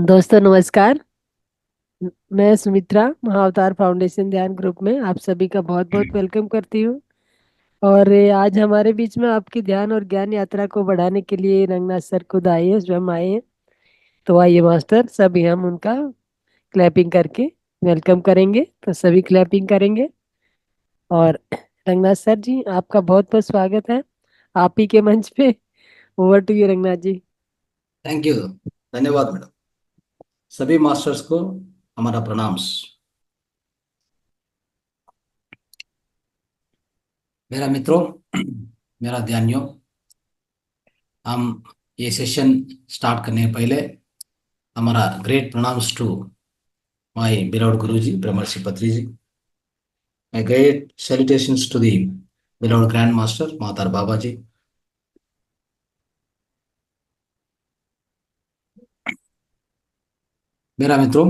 दोस्तों नमस्कार। मैं सुमित्रा महाअवतार फाउंडेशन ध्यान ग्रुप में आप सभी का बहुत बहुत वेलकम करती हूँ। और आज हमारे बीच में आपकी ध्यान और ज्ञान यात्रा को बढ़ाने के लिए रंगनाथ सर खुद आए हैं, स्वयं आए हैं। तो आइए मास्टर, सभी हम उनका क्लैपिंग करके वेलकम करेंगे। तो सभी क्लैपिंग करेंगे। और रंगनाथ सर जी, आपका बहुत बहुत स्वागत है आप ही के मंच पे। Over to you Ranganath ji. Thank you. धन्यवाद मैडम। सभी मास्टर्स को हमारा प्रणाम्स। मेरा मित्रों, मेरा ध्यानियों, हम ये सेशन स्टार्ट करने से पहले हमारा great pranams to my beloved Guruji Brahmarshi Patri ji. My great salutations to the beloved grand master Matar Baba ji. मेरा मित्रों,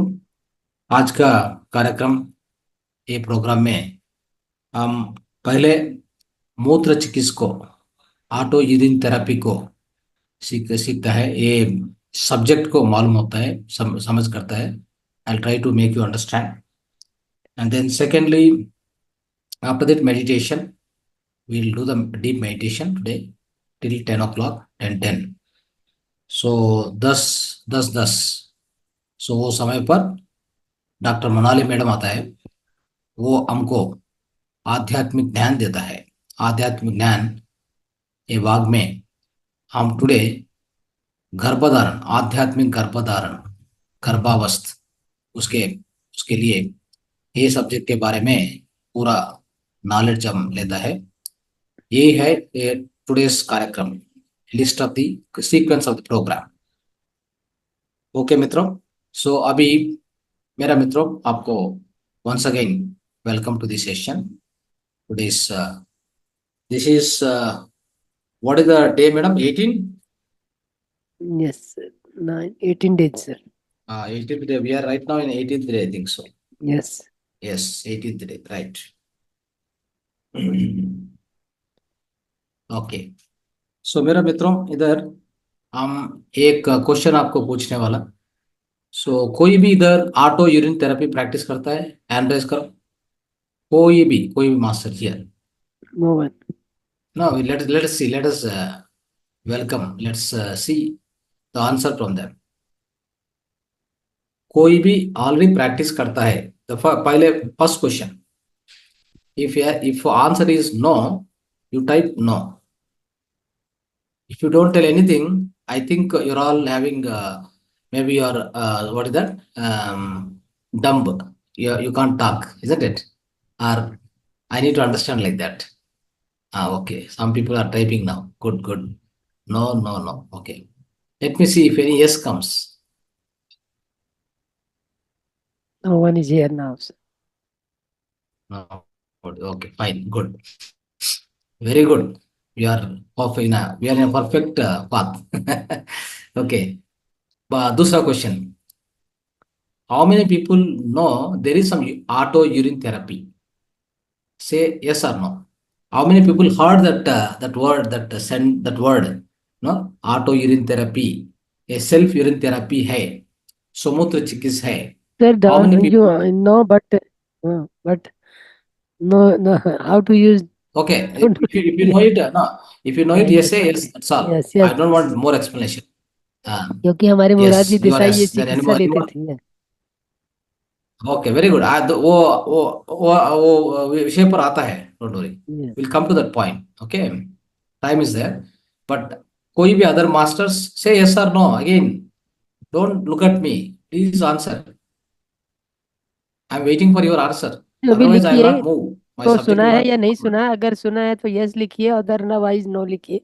आज का कार्यक्रम, ये प्रोग्राम में हम पहले मूत्र चिकित्सा को, ऑटो यूरिन थेरेपी को सीखता है। ये सब्जेक्ट को मालूम होता है, समझ करता है। I try to make you understand. And then secondly, after that meditation, we'll do the deep meditation today till 10 o'clock, 10:10. सो 10 10 10, सो वो समय पर डॉक्टर मनाली मैडम आता है। वो हमको आध्यात्मिक ज्ञान देता है। आध्यात्मिक ज्ञान ये भाग में हम टुडे गर्भधारण, आध्यात्मिक गर्भधारण, गर्भावस्थ, उसके उसके लिए ये सब्जेक्ट के बारे में पूरा नॉलेज हम लेता है। ये है टुडेस कार्यक्रम, list of the sequence of the program. Okay मित्रों, सो अभी मेरा मित्रों, आपको once again welcome to this session. Today's this is what is the day madam? 18? Yes sir, 18 days sir. 18th day, we are right now in 18th day, I think so. Yes. Yes, 18th day, right. Okay, so मेरा मित्रों, इधर हम एक question आपको पूछने वाला। कोई भी इधर ऑटो यूरिन थेरेपी प्रैक्टिस करता है? हैंड रेज करो। कोई भी master here? Mohan. No, let us see, let us welcome, let's see the answer from them. कोई भी ऑलरेडी प्रैक्टिस करता है? तो पहले first question, if answer is no, you type no. If you don't tell anything, I think you're all having maybe you're what is that? Dumb. You can't talk, isn't it? Or I need to understand like that. Okay. Some people are typing now. Good, good. No, no, no. Okay. Let me see if any yes comes. No one is here now, sir. No. Good. Okay. Fine. Good. Very good. We are perfect. We are in a perfect path. Okay. दूसरा question, how many people know there is some auto urine therapy? Say yes or no. How many people heard that word, send that word? No, auto urine therapy, a self urine therapy है, सुमूत्र चिकित्सा है। Sir, How many you people? know, but no, no, how to use? Okay, Don't know. if you know it, no. If you know it, yes, say yes. That's all. Yes I yes don't yes. want more explanation. Uh, क्योंकि हमारे yes, Morarji you are Desai ये yes. Then चिकित्सा anyone? लेते थे। Okay, very good. वो विषय पर आता है, don't worry, yes. Will come to that point. Okay, time is there. But कोई भी अदर मास्टर्स से यस और no again, don't look at me, please answer. I am waiting for your answer, जो भी अदरवाइज आई विल लिखिए, not move, my तो subject सुना will है नॉट या नहीं फॉरवर्ड। सुना है? अगर सुना है तो यस लिखिए, अदरवाइज नो लिखिए।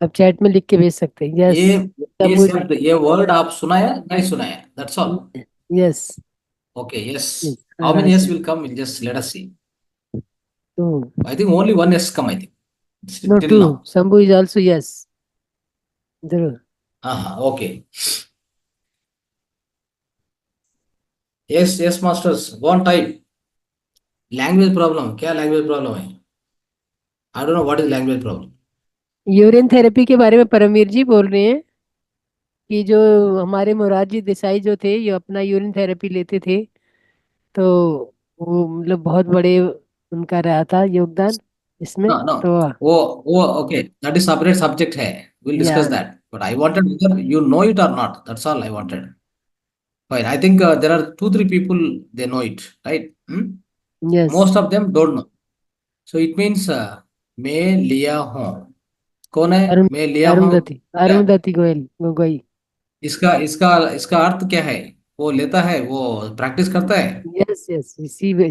आप चैट में लिख के भेज सकते हैं। यस। ये ये शंभू। शब्द, ये वर्ड आप सुना है नहीं सुना है? That's all. Yes. Okay, yes. Yes how many Raj yes sir. Will come? Will just let us see. Two. I think only one yes come, I know, think till two. Now. Shambhu is also yes. जरूर। हाँ हाँ, okay. Yes yes masters, one type. Language problem? क्या language problem है? I don't know what is language problem. Urine therapy के बारे में परमवीर जी बोल रहे हैं। कि जो हमारे मोरारजी देसाई जो थे, ये अपना यूरिन थेरेपी लेते थे। तो वो मतलब बहुत बड़े उनका रहा था योगदान इसमें। नो नो, तो वो okay, that is separate subject है, विल या discuss that, but I wanted whether you know it or not, that's all I wanted. Fine, I think there are two three people they know it, right? Hmm? Yes, Most of them don't know. So it means मैं लिया हूँ, कौन है अरुण मैं लिया हूँ? अरुंधति क्या अरुंधति गोयल गोगोई। इसका इसका इसका अर्थ क्या है? वो लेता है, वो प्रैक्टिस करता है। Yes yes,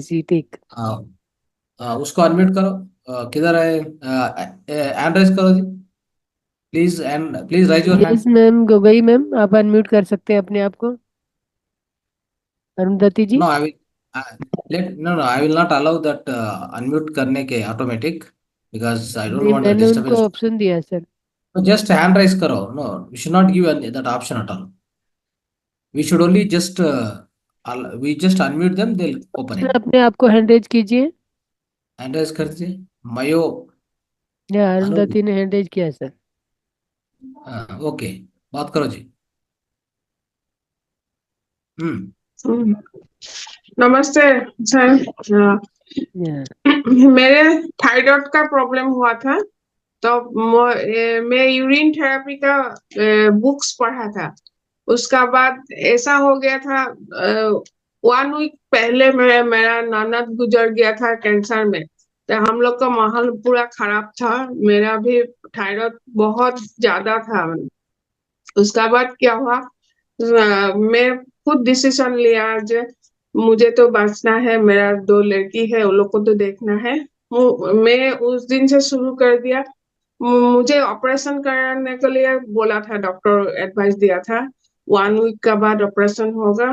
see take. उसको अनम्यूट करो। किधर है? हैंड रेज करो जी, please, and please rise your yes hand. Ma'am, Gogoi ma'am, आप अनम्यूट कर सकते हैं अपने आप को, Arundhati ji. No I will, let, no no, I will not allow that unmute करने के ऑटोमेटिक, बिकॉज आई डोंट नहीं, वांट मैंने उनको डिस्टर्बेंस। ऑप्शन दिया है सर। जस्ट हैंड राइज करो, no, you should not give that option at all. We should only just we just unmute them, they will open sir it. अपने आप को hand raise कीजिए। Hand raise कर दीजिए। मयो, या अनुज, अरुंधति ने हैंड रेज किया है सर। ओके, बात करो जी। हम्म। हम्म, नमस्ते सर। या मेरे थायराइड का प्रॉब्लम हुआ था, तो मैं यूरिन थेरेपी का बुक्स पढ़ा था। उसका बाद ऐसा हो गया था, 1 वीक पहले मेरा ननद गुजर गया था कैंसर में। तो हम लोग का माहौल पूरा खराब था, मेरा भी थायराइड बहुत ज्यादा था। उसका बाद क्या हुआ, मैं खुद डिसीजन लिया जो मुझे तो बचना है, मेरा 2 लड़की है, उन लोग को तो देखना है। मैं उस दिन से शुरू कर दिया। मुझे ऑपरेशन करने के लिए बोला था, डॉक्टर एडवाइस दिया था 1 वीक का बाद ऑपरेशन होगा,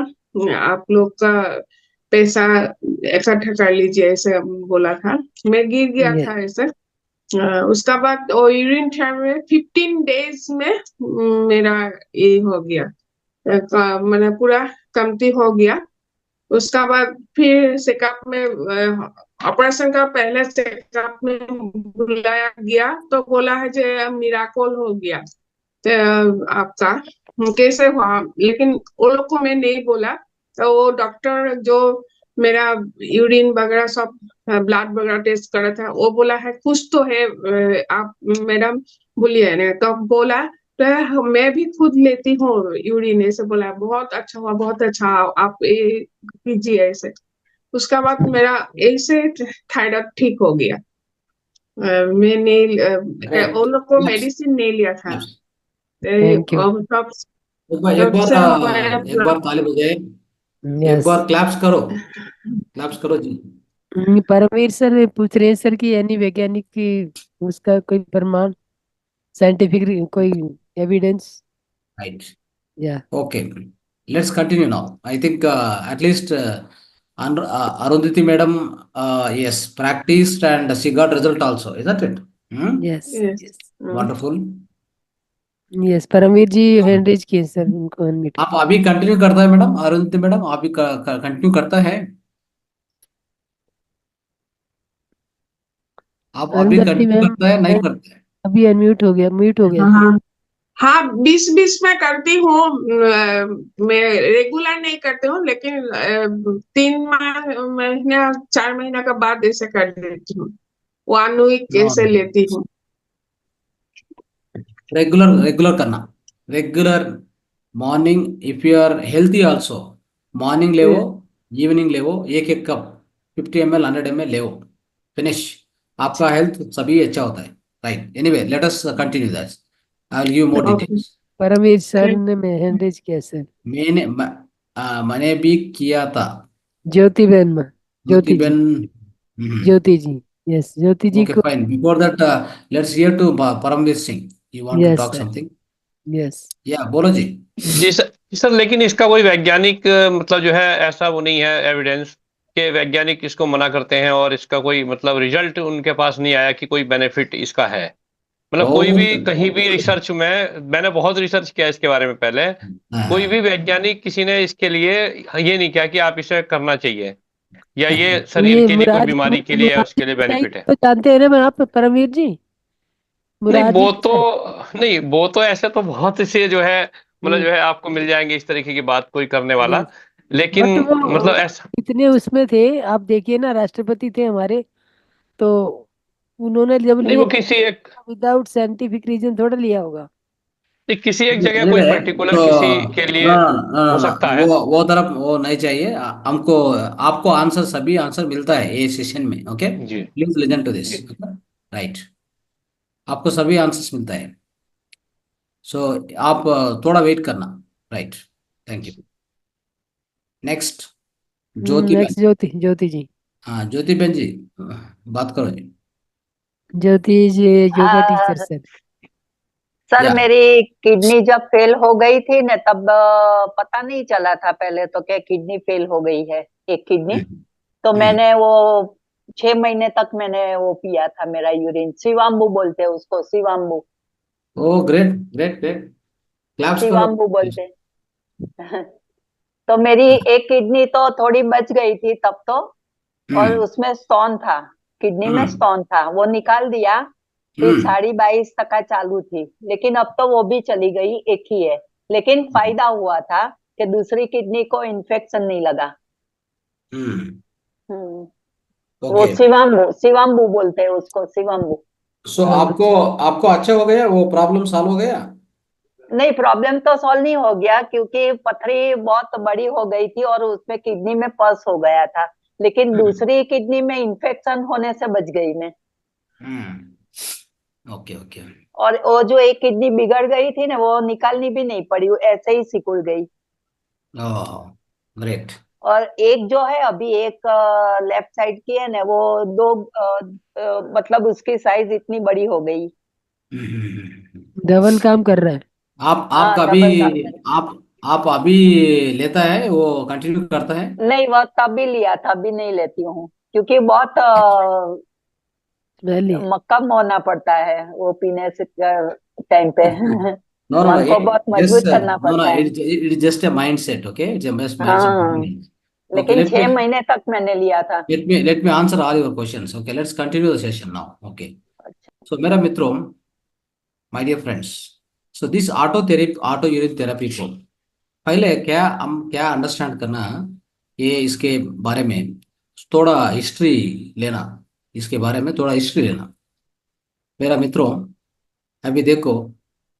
आप लोग का पैसा इकट्ठा कर लीजिए, ऐसे बोला था। मैं गिर गया या था ऐसे। उसका बाद यूरिन थेरेपी 15 डेज में मेरा ये हो गया, मैंने पूरा कमती हो गया। उसका बाद फिर चेकअप में, ऑपरेशन का पहले चेकअप में बुलाया गया, तो बोला है जो मिराकल हो गया। तो आपका कैसे हुआ, लेकिन वो लोग को मैं नहीं बोला। तो वो डॉक्टर जो मेरा यूरिन वगैरह सब, ब्लड वगैरह टेस्ट करा था, वो बोला है कुछ तो है, आप मैडम बोलिए ना, तो बोला। तो मैं भी खुद लेती हूँ यूरिन, ऐसे बोला बहुत अच्छा हुआ, बहुत अच्छा, आप ये कीजिए ऐसे। उसका बाद मेरा ऐसे थायराइड ठीक हो गया। मैं नहीं, वो ग्रेट, लोग को क्लैप्स, मेडिसिन नहीं लिया था। क्लैप्स। Thank you. अब तब एक तब बार से मेरा एक बार ताली बजाए, एक यस। बार क्लैप्स करो, क्लैप्स करो जी। परमवीर सर पूछ रहे हैं सर कि यानी वैज्ञानिक की उसका कोई प्रमाण, साइंटिफिक कोई एविडेंस। राइट, या okay, let's continue now. I think at least Arundhati madam, yes, practiced and she got result also, isn't it? Hmm? Yes yes, yes Wonderful. Yes, Paramvir ji hand raise किए सर, उनको unmute. आप अभी continue करता है madam, Arundhati madam अभी continue करता है? आप अभी अरुंधति कंटिन्यू मैम, करता है, नहीं करता है? अभी अनम्यूट हो गया, म्यूट हो गया सर। हाँ हाँ, 20-20 में करती हूँ। मैं रेगुलर नहीं करती हूँ, लेकिन 3 महीना 4 महीना का बाद ऐसे कर देती हूँ, 1 वीक नो, ऐसे लेती हूँ। रेगुलर रेगुलर करना, regular. Morning if you are healthy also, morning लेवो, इवनिंग लेवो, एक एक कप, 50 ml 100 ml लेवो, फिनिश। आपका हेल्थ सभी अच्छा होता है। Right, anyway let us continue that, I will give more okay. Details. Paramvir sir ने मैं हैंड रेज किया सर। मैंने भी किया था। ज्योति बहन में, ज्योति ज्योति जी, बेन। ज्योति जी, यस ज्योति जी ओके को। Fine, before that let's hear to Paramvir Singh, you want to yes talk sir, something? Yes. या बोलो जी। जी सर, लेकिन इसका कोई वैज्ञानिक मतलब जो है ऐसा वो नहीं है एविडेंस कि वैज्ञानिक इसको मना करते हैं और इसका कोई मतलब रिजल्ट उनके पास नहीं आया कि कोई बेनिफिट इसका है। मतलब कोई बहुत। भी कहीं भी रिसर्च में, मैंने बहुत रिसर्च किया इसके बारे में पहले, कोई भी हाँ। वैज्ञानिक किसी ने इसके लिए ये नहीं किया कि आप इसे करना चाहिए या ये शरीर ये के लिए कोई मुराद बीमारी के लिए मुराद उसके लिए देसाई बेनिफिट है। तो जानते हैं ना आप परमवीर जी, नहीं मुरारजी वो तो देसाई। नहीं वो तो ऐसे तो बहुत से जो है मतलब जो है आपको मिल जाएंगे इस तरीके की बात कोई करने वाला, यस। लेकिन बट वो मतलब ऐसा इतने उसमें थे, आप देखिए ना, राष्ट्रपति थे हमारे, तो उन्होंने जब नहीं, लिया वो किसी एक विदाउट साइंटिफिक रीजन थोड़ा लिया होगा। किसी एक जगह कोई anyway, पर्टिकुलर तो किसी के ना लिए ना हो ना सकता है। वो तरफ वो नहीं चाहिए हमको। आपको आंसर सभी आंसर मिलता है ये सेशन में, ओके। जी प्लीज लिसन टू दिस। जी। राइट, आपको सभी आंसर्स मिलता है। सो आप थोड़ा वेट करना। Right, thank you. नेक्स्ट, ज्योति बहन। नेक्स्ट ज्योति, ज्योति जी। हाँ ज्योति बहन जी, बात करो जी। ज्योति जी योगा टीचर आ, सर। सर या मेरी किडनी जब फेल हो गई थी ना, तब पता नहीं चला था पहले तो क्या किडनी फेल हो गई है, एक किडनी। हम्म, तो हम्म। मैंने वो 6 महीने तक मैंने वो पिया था, मेरा यूरिन शिवाम्बू बोलते हैं उसको, शिवाम्बू। Oh great great great, claps for. शिवाम्बू बोलते हैं। तो मेरी एक किडनी तो थोड़ी बच गई थी तब तो, और हम्म उसमें स्टोन था, किडनी में हम्म स्टोन था, वो निकाल दिया। फिर हम्म 22.5% चालू थी, लेकिन अब तो वो भी चली गई, एक ही है। लेकिन फायदा हुआ था कि दूसरी किडनी को इन्फेक्शन नहीं लगा। हम्म। हम्म। वो ओके, शिवाम्बू, शिवाम्बू बोलते हैं उसको, शिवाम्बू। सो आपको आपको अच्छा हो गया, वो प्रॉब्लम सॉल्व हो गया। नहीं, प्रॉब्लम तो सॉल्व नहीं हो गया, क्योंकि पथरी बहुत बड़ी हो गई थी और उसमें किडनी में पस हो गया था। लेकिन हम्म दूसरी किडनी में इन्फेक्शन होने से बच गई मैं। Okay okay. और वो जो एक किडनी बिगड़ गई थी ना, वो निकालनी भी नहीं पड़ी, वो ऐसे ही सिकुड़ गई। Oh great. और एक जो है अभी, एक लेफ्ट साइड की है ना, वो दो मतलब उसकी साइज इतनी बड़ी हो गई। डबल काम कर रहा है। आपका अभी डबल काम करे। आप अभी लेता है, वो कंटिन्यू करता है। नहीं, वह तब भी लिया था, अभी नहीं लेती हूँ, क्योंकि बहुत स्मेली। कम होना पड़ता है वो पीने से टाइम पे। नो नो नो, मन को बहुत यस मजबूत करना नो नो, पड़ता है। It it just a mind set, okay, just mind हाँ, सेट। ओके, लेकिन 6 महीने तक मैंने लिया था। let me answer all your questions. Okay, let's continue the session now. Okay, so मेरा मित्रों, my dear friends, so this auto urine therapy को पहले क्या हम क्या अंडरस्टैंड करना, ये इसके बारे में थोड़ा हिस्ट्री लेना, इसके बारे में थोड़ा हिस्ट्री लेना। मेरा मित्रों, अभी देखो,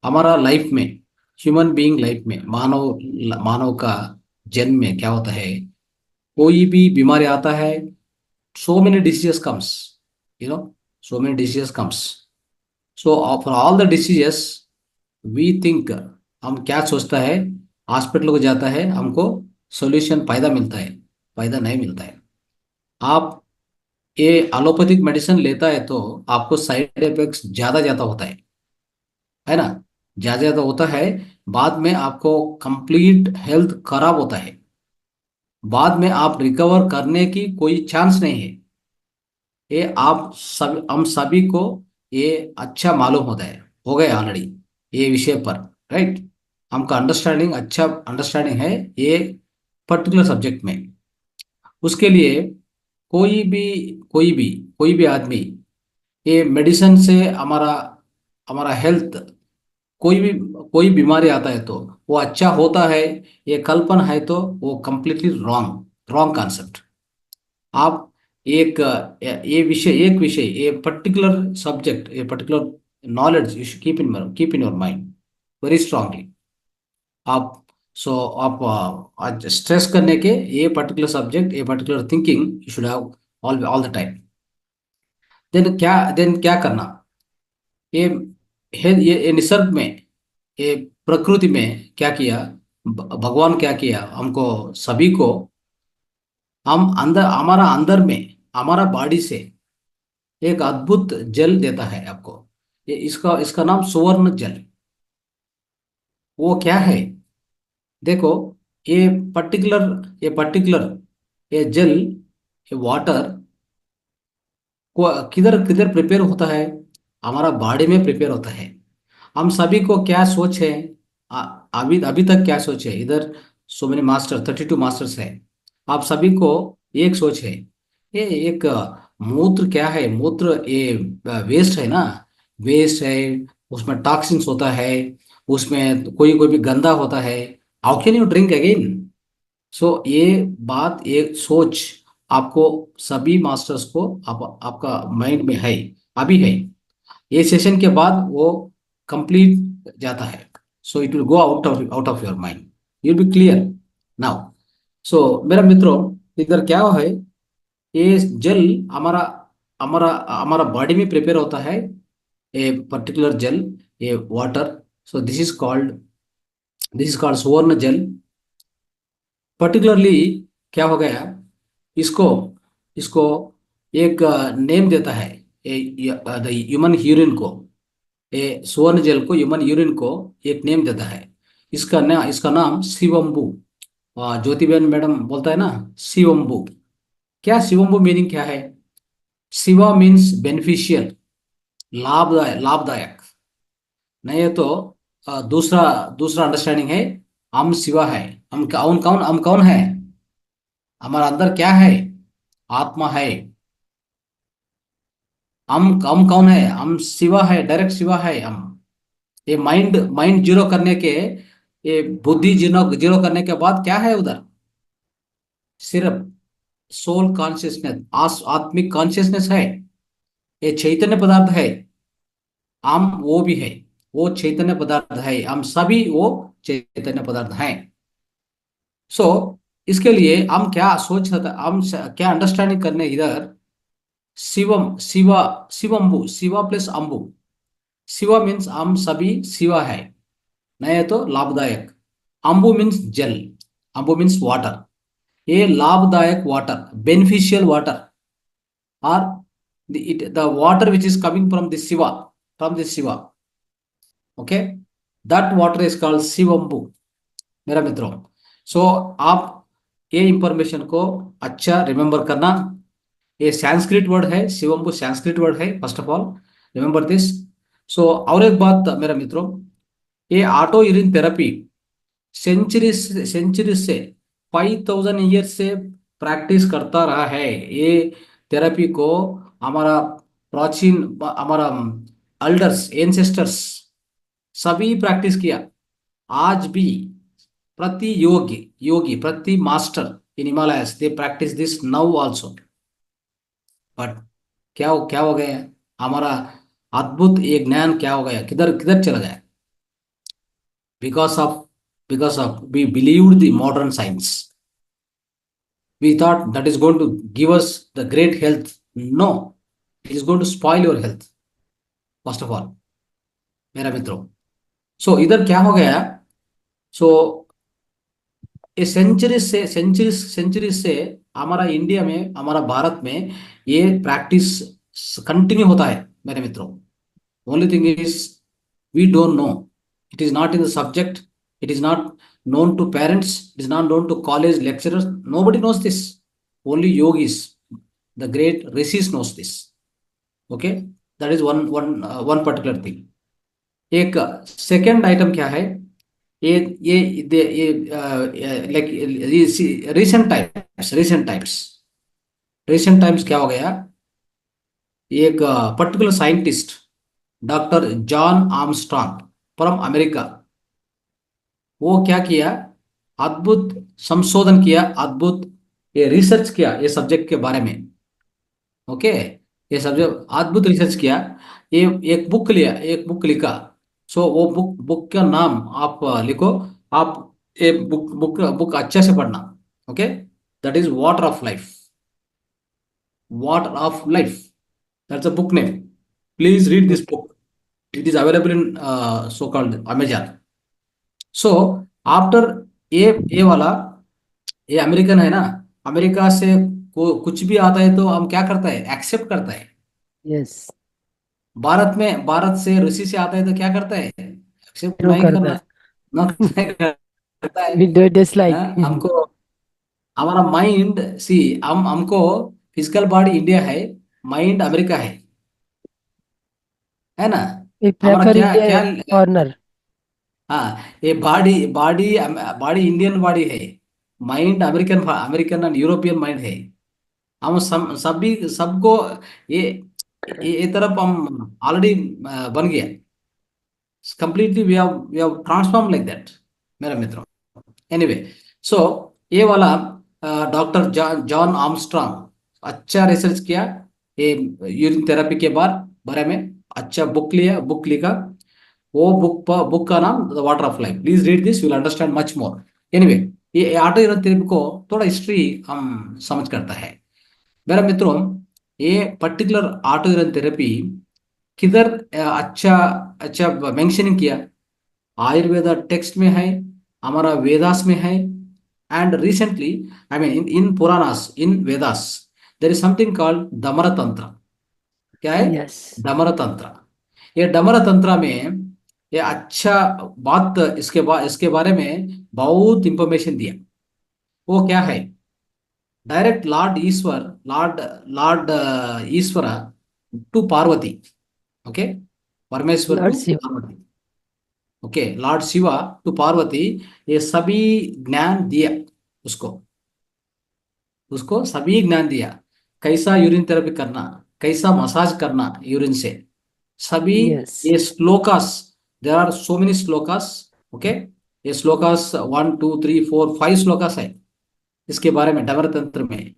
हमारा लाइफ में, ह्यूमन बीइंग लाइफ में, मानव मानव का जन्म में क्या होता है, कोई भी बीमारी आता है, so many diseases comes, you know, so many diseases comes. So for all the diseases we think, हम क्या सोचता है, हॉस्पिटल को जाता है, हमको सॉल्यूशन फायदा मिलता है, फायदा नहीं मिलता है। आप ये एलोपैथिक मेडिसिन लेता है तो आपको साइड इफेक्ट्स ज्यादा ज्यादा होता है ना, ज्यादा ज्यादा होता है। बाद में आपको कंप्लीट हेल्थ खराब होता है, बाद में आप रिकवर करने की कोई चांस नहीं है। ये आप सब हम सभी को ये अच्छा मालूम होता है, हो गया ऑलरेडी ये विषय पर। राइट, हमका अंडरस्टैंडिंग, अच्छा अंडरस्टैंडिंग है ये पर्टिकुलर सब्जेक्ट में। उसके लिए कोई भी कोई भी कोई भी आदमी, ये मेडिसिन से हमारा हमारा हेल्थ, कोई बीमारी आता है तो वो अच्छा होता है, ये कल्पना है तो वो कंप्लीटली रॉन्ग रॉन्ग कॉन्सेप्ट। आप ये विषय, एक विषय, ये पर्टिकुलर सब्जेक्ट, ये particular knowledge you should keep in your mind very strongly. आप सो आप आज स्ट्रेस करने के, ये पर्टिकुलर सब्जेक्ट, ये particular thinking you should have all all the time. Then क्या करना, ये ये निसर्ग में, ये प्रकृति में क्या किया, भगवान क्या किया, हमको सभी को, हम अंदर, हमारा अंदर में, हमारा बॉडी से एक अद्भुत जल देता है आपको। ये इसका इसका नाम सुवर्ण जल। वो क्या है, देखो, ये पर्टिकुलर ये पर्टिकुलर ये जल, ये वाटर को किधर किधर प्रिपेयर होता है, हमारा बॉडी में प्रिपेयर होता है। हम सभी को क्या सोच है, अभी अभी तक क्या सोच है इधर, सो मेनी मास्टर, 32 मास्टर्स है। आप सभी को एक सोच है, ये एक मूत्र क्या है, मूत्र ये वेस्ट है ना, वेस्ट है, उसमें टॉक्सिन्स होता है, उसमें कोई कोई भी गंदा होता है, how can you drink again? So ये बात, ये सोच आपको सभी मास्टर्स को आपका माइंड में है, अभी है। ये सेशन के बाद वो कंप्लीट जाता है। So it will go out of your mind, you will be clear now. So मेरा मित्रों, इधर क्या है, ये जल हमारा हमारा हमारा बॉडी में प्रिपेयर होता है, ए पर्टिकुलर जल, a water. So this is called सुवर्ण जल। पर्टिकुलरली क्या हो गया, इसको इसको एक नेम देता है, ह्यूमन यूरिन को, ये सुवर्ण जल को, ह्यूमन यूरिन को एक नेम देता है। इसका नाम शिवम्बु। ज्योतिबेन मैडम बोलता है ना, शिवम्बु। क्या शिवम्बु मीनिंग क्या है? शिवा मीन्स बेनिफिशियल, लाभदायक। नहीं तो दूसरा दूसरा अंडरस्टैंडिंग है, हम शिवा है। हम कौन है? हमारा अंदर क्या है? आत्मा है। हम कौन है? हम शिवा है, डायरेक्ट शिवा है हम। ये माइंड माइंड जीरो करने के, ये बुद्धि जीरो जीरो करने के बाद क्या है उधर? सिर्फ सोल कॉन्शियसनेस, आत्मिक कॉन्शियसनेस है। ये चैतन्य पदार्थ है। हम वो भी है, वो चैतन्य पदार्थ है, हम सभी वो चैतन्य पदार्थ हैं। सो इसके लिए हम क्या सोच सकते, क्या अंडरस्टैंडिंग करने इधर? शिवम, शिवा, शिवम्बु, शिवा प्लस अम्बु। शिवा मीन्स हम सभी शिवा है, नहीं तो लाभदायक। अम्बु मीन्स जल, अम्बु मीन्स वाटर। ये लाभदायक water, beneficial water, or the water which is coming from the Shiva, okay, that water is called Shivambu, मेरा मित्रों। सो आप ये इंफॉर्मेशन को अच्छा रिमेंबर करना। ये संस्कृत वर्ड है, शिवम्बु संस्कृत वर्ड है, first of all remember this. So और एक बात मेरा मित्रों, ये ऑटो यूरिन थेरेपी सेंचुरी से 5000 ईयर से प्रैक्टिस करता रहा है। ये थेरेपी को हमारा प्राचीन, हमारा अल्डर्स, एंसेस्टर्स सभी प्रैक्टिस किया। आज भी प्रति योगी प्रति master in Himalayas they practice this now also. But क्या हो गया हमारा अद्भुत ये ज्ञान? क्या हो गया, किधर किधर चला गया? Because of we believed the modern science. We thought that is going to give us the great health. No, it is going to spoil your health, first of all, मेरा मित्रों। सो इधर क्या हो गया? सो ये सेंचुरी से हमारा इंडिया में, हमारा भारत में ये प्रैक्टिस कंटिन्यू होता है मेरे मित्रों। Only thing is we don't know. It is not in the subject. It is not known to parents. It is not known to college lecturers. Nobody knows this. Only yogis, the great rishis knows this. Okay, that is one particular thing. एक second item क्या है? ये like recent times क्या हो गया? एक particular scientist, doctor John Armstrong from America, वो क्या किया? अद्भुत संशोधन किया, अद्भुत ये रिसर्च किया ये सब्जेक्ट के बारे में। ओके, ये सब्जेक्ट अद्भुत रिसर्च किया। ये एक बुक लिखा। सो वो बुक का नाम आप लिखो। आप ये बुक अच्छे से पढ़ना। Okay, that is water of life, that's a book name. Please read this book, it is available in so-called Amazon. So after ये वाला, ये अमेरिकन है ना, अमेरिका से कुछ भी आता है तो हम क्या करता है? एक्सेप्ट करता है। यस, भारत से ऋषि से आता है तो क्या करता है? एक्सेप्ट ट्रू नहीं करता करना, है। ना करता है। We do dislike. हाँ, हमको हमारा माइंड सी, हमको फिजिकल बॉडी इंडिया है, माइंड अमेरिका है ना। वी हमारा प्रेफर क्या इंडिया क्या कॉर्नर। हाँ, ये body body body Indian body है, mind American American and European mind है। हम सभी सबको ये तरफ हम ऑलरेडी बन गया। completely we have transformed like that, मेरे मित्रों. एनीवे, सो ये वाला डॉक्टर जॉन आर्मस्ट्रांग अच्छा रिसर्च किया ये यूरिन थेरेपी के बारे में. अच्छा बुक लिखा. वो बुक का नाम the water of life. Please read this, will understand much more. Anyway, ये ऑटो यूरिन थेरेपी को थोड़ा हिस्ट्री हम समझ करता है. मेरा मित्रों, ये पर्टिकुलर ऑटो यूरिन थेरेपी किधर अच्छा अच्छा मेंशनिंग किया. आयुर्वेदा टेक्स्ट में है, हमारा वेदास में है, and recently I mean in Puranas, in Vedas there is something called Damar tantra. क्या है यस. दमर तंत्र? ये डमर तंत्र में ये अच्छा बात इसके बारे में बहुत इंफॉर्मेशन दिया. वो क्या है? Direct lord Ishwar to Parvati. Okay, Parmeshwar lord to Shiv. Parvati. Okay, lord Shiva to Parvati. ये सभी ज्ञान दिया उसको. उसको सभी ज्ञान दिया. कैसा यूरिन थेरेपी करना, कैसा मसाज करना यूरिन से, सभी. यस. ये shlokas, there are so many shlokas. Okay, ये श्लोकास 1 2 3 4 5 श्लोकास है इसके बारे में डमर तंत्र में.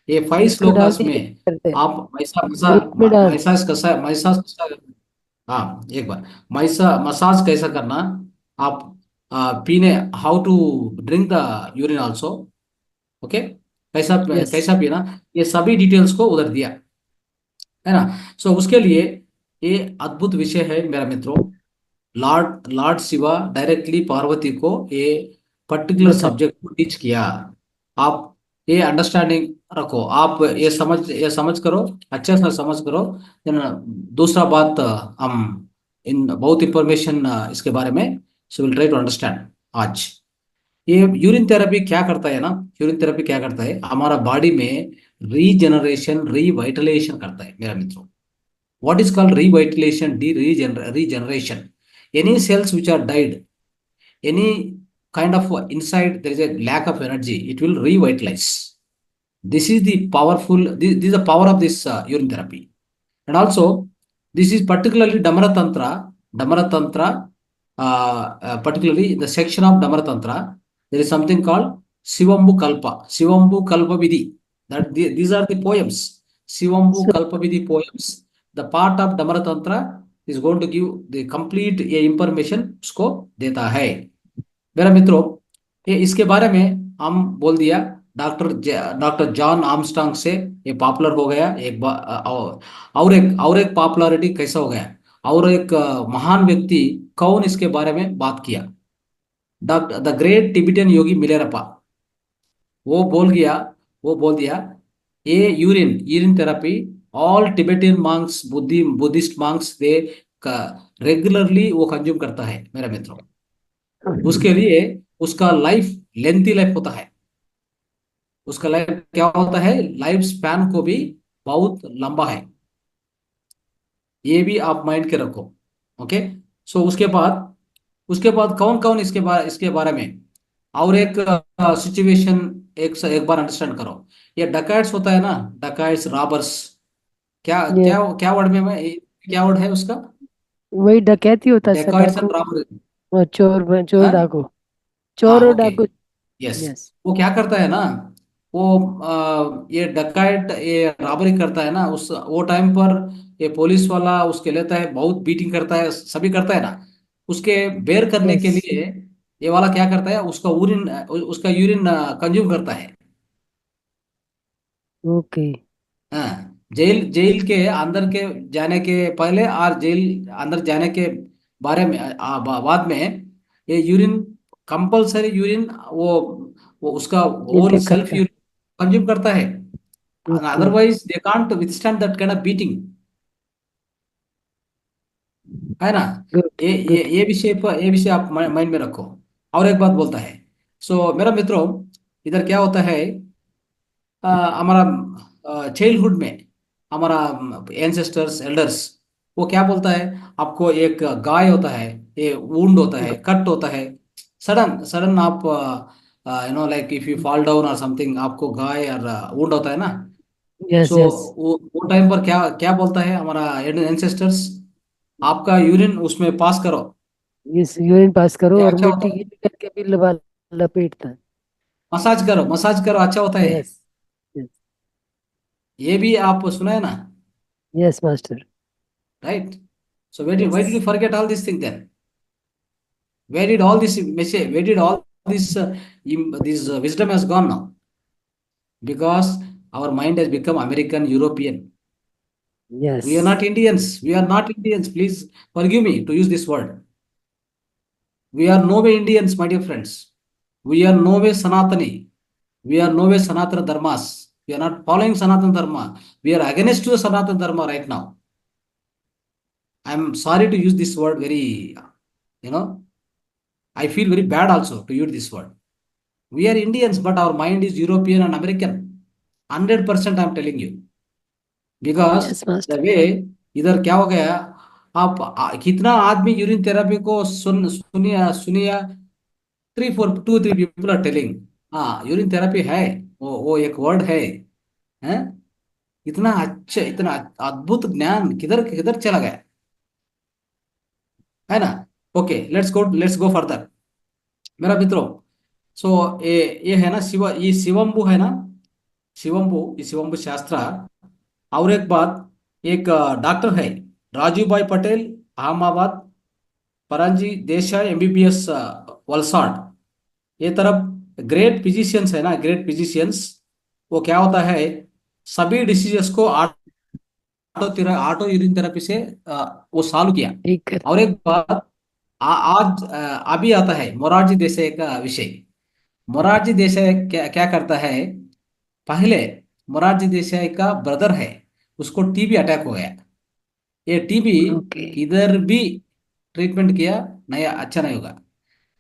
ये 5 इसको डाल श्लोकास दीजिए में करते हैं. आप ग्रुप में डाल. मैसाज कैसा. हाँ, एक बार मसाज कैसा करना. आप पीने, how to drink the urine also. Okay, कैसा यस. कैसा पीना, ये सभी डिटेल्स को उधर दिया है ना. सो उसके लिए ये अद्भुत विषय है मेरा मित्रों. लॉर्ड शिवा डायरेक्टली पार्वती को ये पर्टिकुलर बता. सब्जेक्ट को टीच किया. आप ये अंडरस्टैंडिंग रखो. आप ये समझ करो, अच्छे से समझ करो. Then, दूसरा बात हम इन बहुत इंफॉर्मेशन इसके बारे में, so will try to understand आज. ये यूरिन थेरेपी क्या करता है ना, यूरिन थेरेपी क्या करता है हमारा बॉडी में? रीजनरेशन, रीवाइटलाइजेशन करता है मेरा मित्रों. What is called revitalization, regeneration? Any cells which are died, any kind of inside there is a lack of energy, it will revitalize. This is the this is the power of this urine therapy. And also, this is particularly Damara Tantra. Damara Tantra, particularly the section of Damara Tantra, there is something called Sivambu Kalpa. Sivambu Kalpa Vidhi. These are the poems. Sivambu So, Kalpa Vidhi poems. The part of Damara Tantra is going to give the complete information उसको देता है. मेरा मित्रों, ये इसके बारे में हम बोल दिया. डॉक्टर जॉन आर्मस्ट्रांग से ये पॉपुलर हो गया एक और एक पॉपुलैरिटी कैसा हो गया, और एक महान व्यक्ति कौन इसके बारे में बात किया? Doctor the great Tibetan yogi Milarepa. वो बोल दिया ये urine therapy all Tibetan monks, Buddhist monks they regularly वो कंज्यूम करता है मेरा मित्रों. उसके लिए उसका लेंथी लाइफ होता है. उसका लाइफ क्या होता है? लाइफ स्पैन को भी बहुत लंबा है. ये भी आप माइंड के रखो. ओके, सो उसके बाद कौन कौन इसके बारे में और एक सिचुएशन एक बार अंडरस्टैंड करो. ये डकैट्स होता है ना, डकैट्स, रॉबर्स. क्या ये क्या क्या वर्ड में क्या वर्ड है उसका? वही डकैती होता है सर. डकैट्स डाकू एंड रॉबर. और चोर डाकू. हाँ, चोर और ओके, डाकू. यस. यस. वो क्या करता है ना, वो ये डकैट ये रॉबरी करता है ना, उस वो टाइम पर ये पुलिस वाला उसके लेता है, बहुत बीटिंग करता है, सभी करता है ना. उसके बेर करने के यस. लिए ये वाला क्या करता है, उसका यूरिन कंज्यूम करता है. ओके. हाँ, जेल के अंदर के जाने के पहले और जेल अंदर जाने के बारे में बाद में ये यूरिन कंपलसरी यूरिन वो उसका ओन इंटेक सेल्फ करता है. यूरिन कंज्यूम करता है. Okay. Otherwise they can't withstand that kind of beating, है ना. गुड. गुड. ये विषय आप माइंड में रखो. और एक बात बोलता है. सो मेरा मित्रों, इधर क्या होता है, हमारा चाइल्डहुड में हमारा एंसेस्टर्स, एल्डर्स, वो क्या बोलता है आपको? एक गाय होता है, ये वुंड होता है, कट होता है, सडन सडन आप like if you fall down और समथिंग, आपको गाय और वुंड होता है ना. यस. So yes. वो टाइम पर क्या क्या बोलता है हमारा एंसेस्टर्स? आपका यूरिन उसमें पास करो, इस यूरिन पास करो ये और अच्छा होता मिट्टी है। गीली करके भी लपेटता है। मसाज करो, अच्छा होता है। यस। यस। ये भी आप सुना है ना? Yes master. Right. So yes. why did you forget all these things then? Where did all this message, where did all this wisdom has gone now? Because our mind has become American, European. We are yes. not Indians. We are not Indians. Please forgive me to use this word. We are no way Indians, my dear friends. We are no way Sanatani. We are no way Sanatana Dharmas. We are not following Sanatana Dharma. We are against to the Sanatana Dharma right now. I am sorry to use this word very, you know, I feel very bad also to use this word. We are Indians, but our mind is European and American. 100% I'm telling you. Because yes the master. way इधर क्या हो गया, आप कितना आदमी urine therapy को सुनिया सुनिया, 2 3 people are टेलिंग, हाँ यूरिन थेरेपी है, वो एक वर्ड है? इतना अच्छा, इतना अद्भुत ज्ञान किधर किधर चला गया, है ना? ओके, लेट्स गो फर्दर मेरा मित्रों। सो ये है ना शिव, ये शिवम्बु है ना, शिवम्बु शास्त्र। और एक बात, एक डॉक्टर है, राजू भाई पटेल, अहमदाबाद, परांजी देसाई एमबीबीएस, वलसाड, ये तरफ ग्रेट फिजिशियंस है ना, ग्रेट फिजिशियंस। वो क्या होता है, सभी डिसीजेस को ऑटो यूरिन थेरेपी से वो सॉल्व किया। ठीक कर। और एक बात, आज अभी आता है मोरारजी देसाई का विषय। मोरारजी देसाई क्या क्या करता है, पहले मोरारजी देसाई का ब्रदर है, उसको टीबी अटैक हो गया। ये टीबी ओके। किधर भी ट्रीटमेंट किया, नहीं अच्छा नहीं होगा।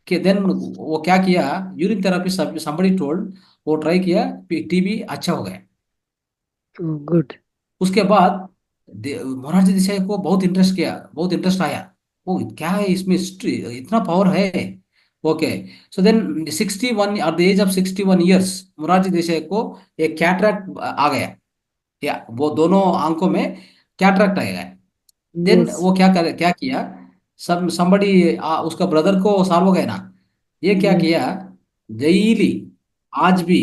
कि देन वो क्या किया, यूरिन थेरेपी, somebody टोल्ड, वो ट्राई किया, टीबी अच्छा हो गया। गुड। उसके बाद मोरारजी देसाई को बहुत इंटरेस्ट किया, बहुत इंटरेस्ट आया, वो क्या है इसमें, इतना पावर है। Okay, so then 61, at the age of 61 years, Morarji Desai को एक कैटरैक्ट आ गया, या वो दोनों आंखों में कैटरैक्ट आ गया। Then yes. वो क्या किया, somebody उसका ब्रदर को सॉल्व हो गया ना, ये क्या यस। किया, डेली, आज भी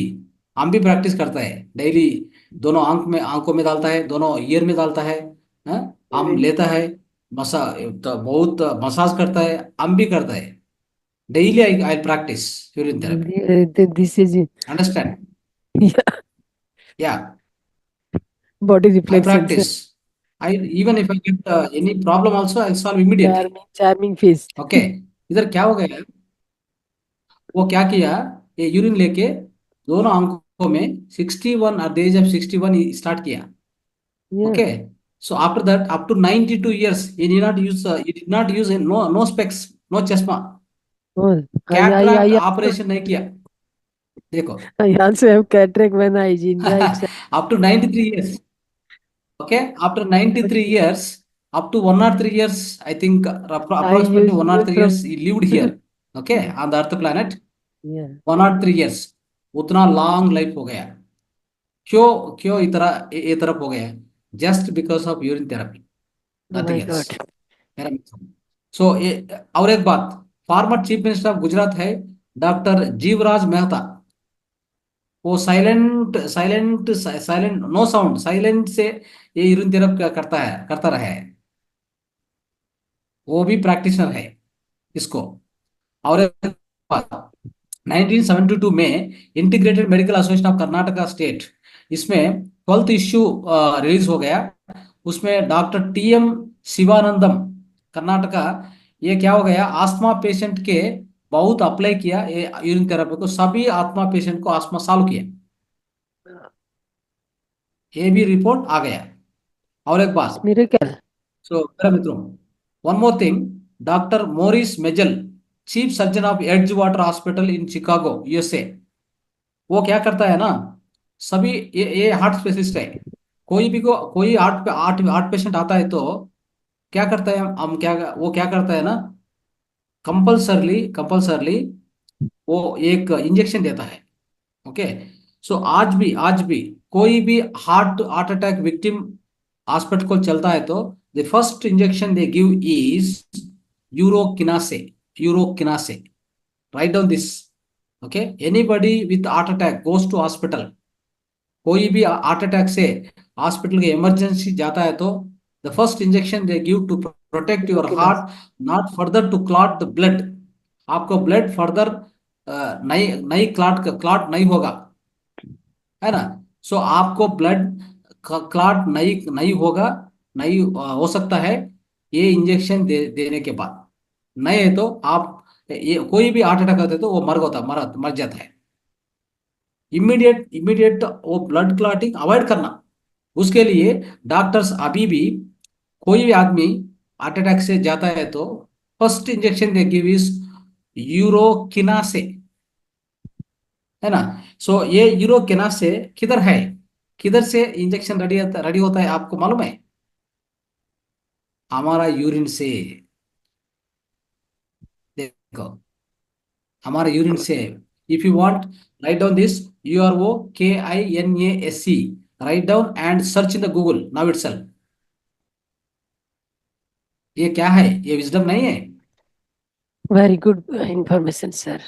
हम भी प्रैक्टिस करता है डेली, दोनों आंखों में डालता है, दोनों ईयर में डालता है, हम लेता है, मसा तो बहुत मसाज करता है, हम भी करता है daily. I practice urine therapy, this is understand? Yeah, body I reflection. Practice, I even if I get any problem also I solve immediately. Charming charming face. Okay, इधर क्या हो गया, वो क्या किया, ये यूरिन लेके दोनों आंखों में 61, at the age of 61 start किया। Yeah. Okay, so after that up to 92 years he did not use no specs, no चश्मा, आई आई कैटरैक्ट आई ऑपरेशन नहीं किया। देखो, I also have cataract when I in right side. up to 93 years. Okay, after 93 years, up to 103 years, I think I approximately use 103 from. years he lived here. Okay, on the Earth planet, या। 103 years, उतना long life हो गया। क्यों क्यों ये तरफ हो गया, just because of urine therapy, oh nothing my else. God. So और एक बात, former chief minister of Gujarat है डॉक्टर जीवराज मेहता, वो साइलेंट नो साउंड, साइलेंट से ये यूरिन थेरेपी करता रहा है, वो भी प्रैक्टिशनर है इसको। और 1972 में integrated medical association of Karnataka state, इसमें 12th इश्यू रिलीज हो गया। उसमें डॉक्टर टीएम शिवानंदम, कर्नाटका, ये क्या हो गया, आस्थमा पेशेंट के बहुत अप्लाई किया ये यूरिन थेरेपी को, सभी आस्थमा पेशेंट को आस्थमा सॉल्व किया, ये भी रिपोर्ट आ गया। और एक बात, मेरे क्या। सो मेरा मित्रों, one more thing, doctor Morris Mazel, chief surgeon of Edgewater hospital in Chicago USA, वो क्या करता है ना, सभी ये हार्ट स्पेशलिस्ट है, कोई भी को कोई हार्ट पे हार्ट हार्ट पेशेंट आता है तो क्या करता है, हम क्या, वो क्या करता है ना, कंपल्सरली वो एक इंजेक्शन देता है। ओके, सो आज भी कोई भी heart heart attack victim hospital को चलता है तो The first injection they give is urokinase. Urokinase. Write down this. Okay. Anybody with heart attack goes to hospital. कोई भी हार्ट अटैक से हॉस्पिटल के इमरजेंसी जाता है तो the first injection they give to protect your urokinase. Heart, not further to clot the blood. आपको blood further नहीं नहीं क्लॉट नहीं होगा, है ना। सो आपको ब्लड क्लॉट नहीं नहीं होगा, नहीं हो सकता है ये इंजेक्शन देने के बाद। नहीं है तो आप ये कोई भी हार्ट अटैक होता है तो वो मर जाता है। इमीडिएट वो ब्लड क्लॉटिंग अवॉइड करना। उसके लिए डॉक्टर्स अभी भी कोई भी आदमी हार्ट अटैक से जाता है तो first injection they give is urokinase, है ना। सो ये यूरोकिनासे किधर है, किधर से इंजेक्शन रेडी होता है आपको मालूम है? हमारा यूरिन से। देखो हमारा यूरिन से। If you want write down this UROKINASE, write down and search in the Google now itself. ये क्या है? ये विजडम नहीं है? Very good information sir.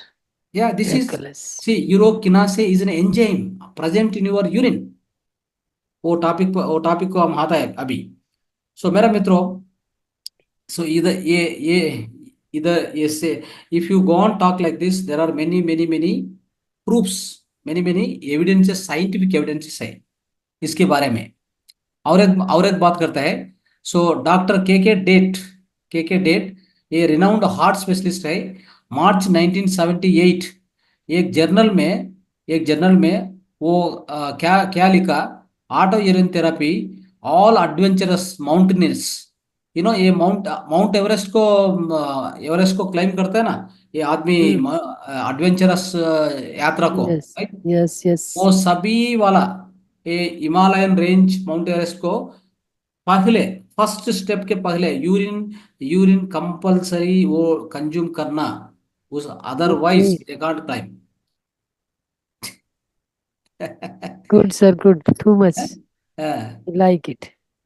Yeah this is, Miraculous. See urokinase is an enzyme present in your urine. वो topic को हम आता है अभी। सो मेरा मित्रों, सो इधर ये से if you go on talk like this there are many proofs, many evidences, scientific evidences है इसके बारे में। और एक बात करता है। सो डॉक्टर के के डेट ये रिनाउंड हार्ट स्पेशलिस्ट है। मार्च 1978 एक जर्नल में वो क्या क्या लिखा, auto urine therapy all adventurous mountaineers. ये माउंट एवरेस्ट को क्लाइम करता है ना ये आदमी, एडवेंचरस यात्रा को, यस right? Yes yes. वो सभी वाला ये हिमालयन रेंज माउंट एवरेस्ट को पहले फर्स्ट स्टेप के पहले यूरिन यूरिन कंपलसरी वो कंज्यूम करना, उस okay otherwise they can't claim. Good sir good too much like it.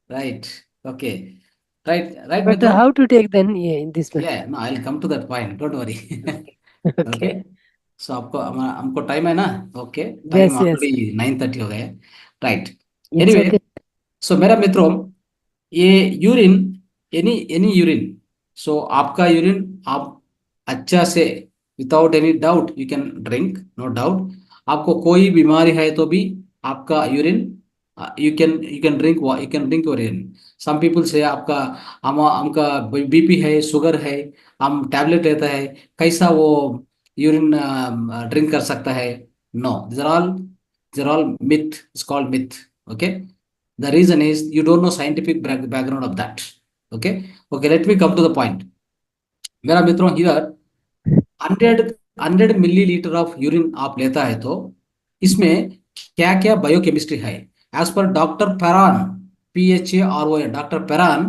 Right, okay, right but मित्रों। हाउ टू टेक देन ये in this yeah no I will come to that point, don't worry. Okay okay. So हमको time है ना? Okay, time yes yes already 9:30 हो गए। Right, yes anyway, okay. So मेरा मित्रों, ये urine, any any urine, so आपका urine आप अच्छा से without any doubt you can drink, no doubt. आपको कोई बीमारी है तो भी आपका urine you can drink your urine. Some people से आपका हमका बीपी है, शुगर है, हम टैबलेट लेता है, कैसा वो यूरिन ड्रिंक कर सकता है? No, these are all myth, it's called myth. Okay, the reason is you don't know scientific background of that. Okay, let me come to the point. मेरा मित्रों, हियर 100 मिलीलीटर ऑफ यूरिन आप लेता है तो इसमें क्या क्या बायोकेमिस्ट्री है? एज पर doctor Pharon, PHARON, doctor Pharon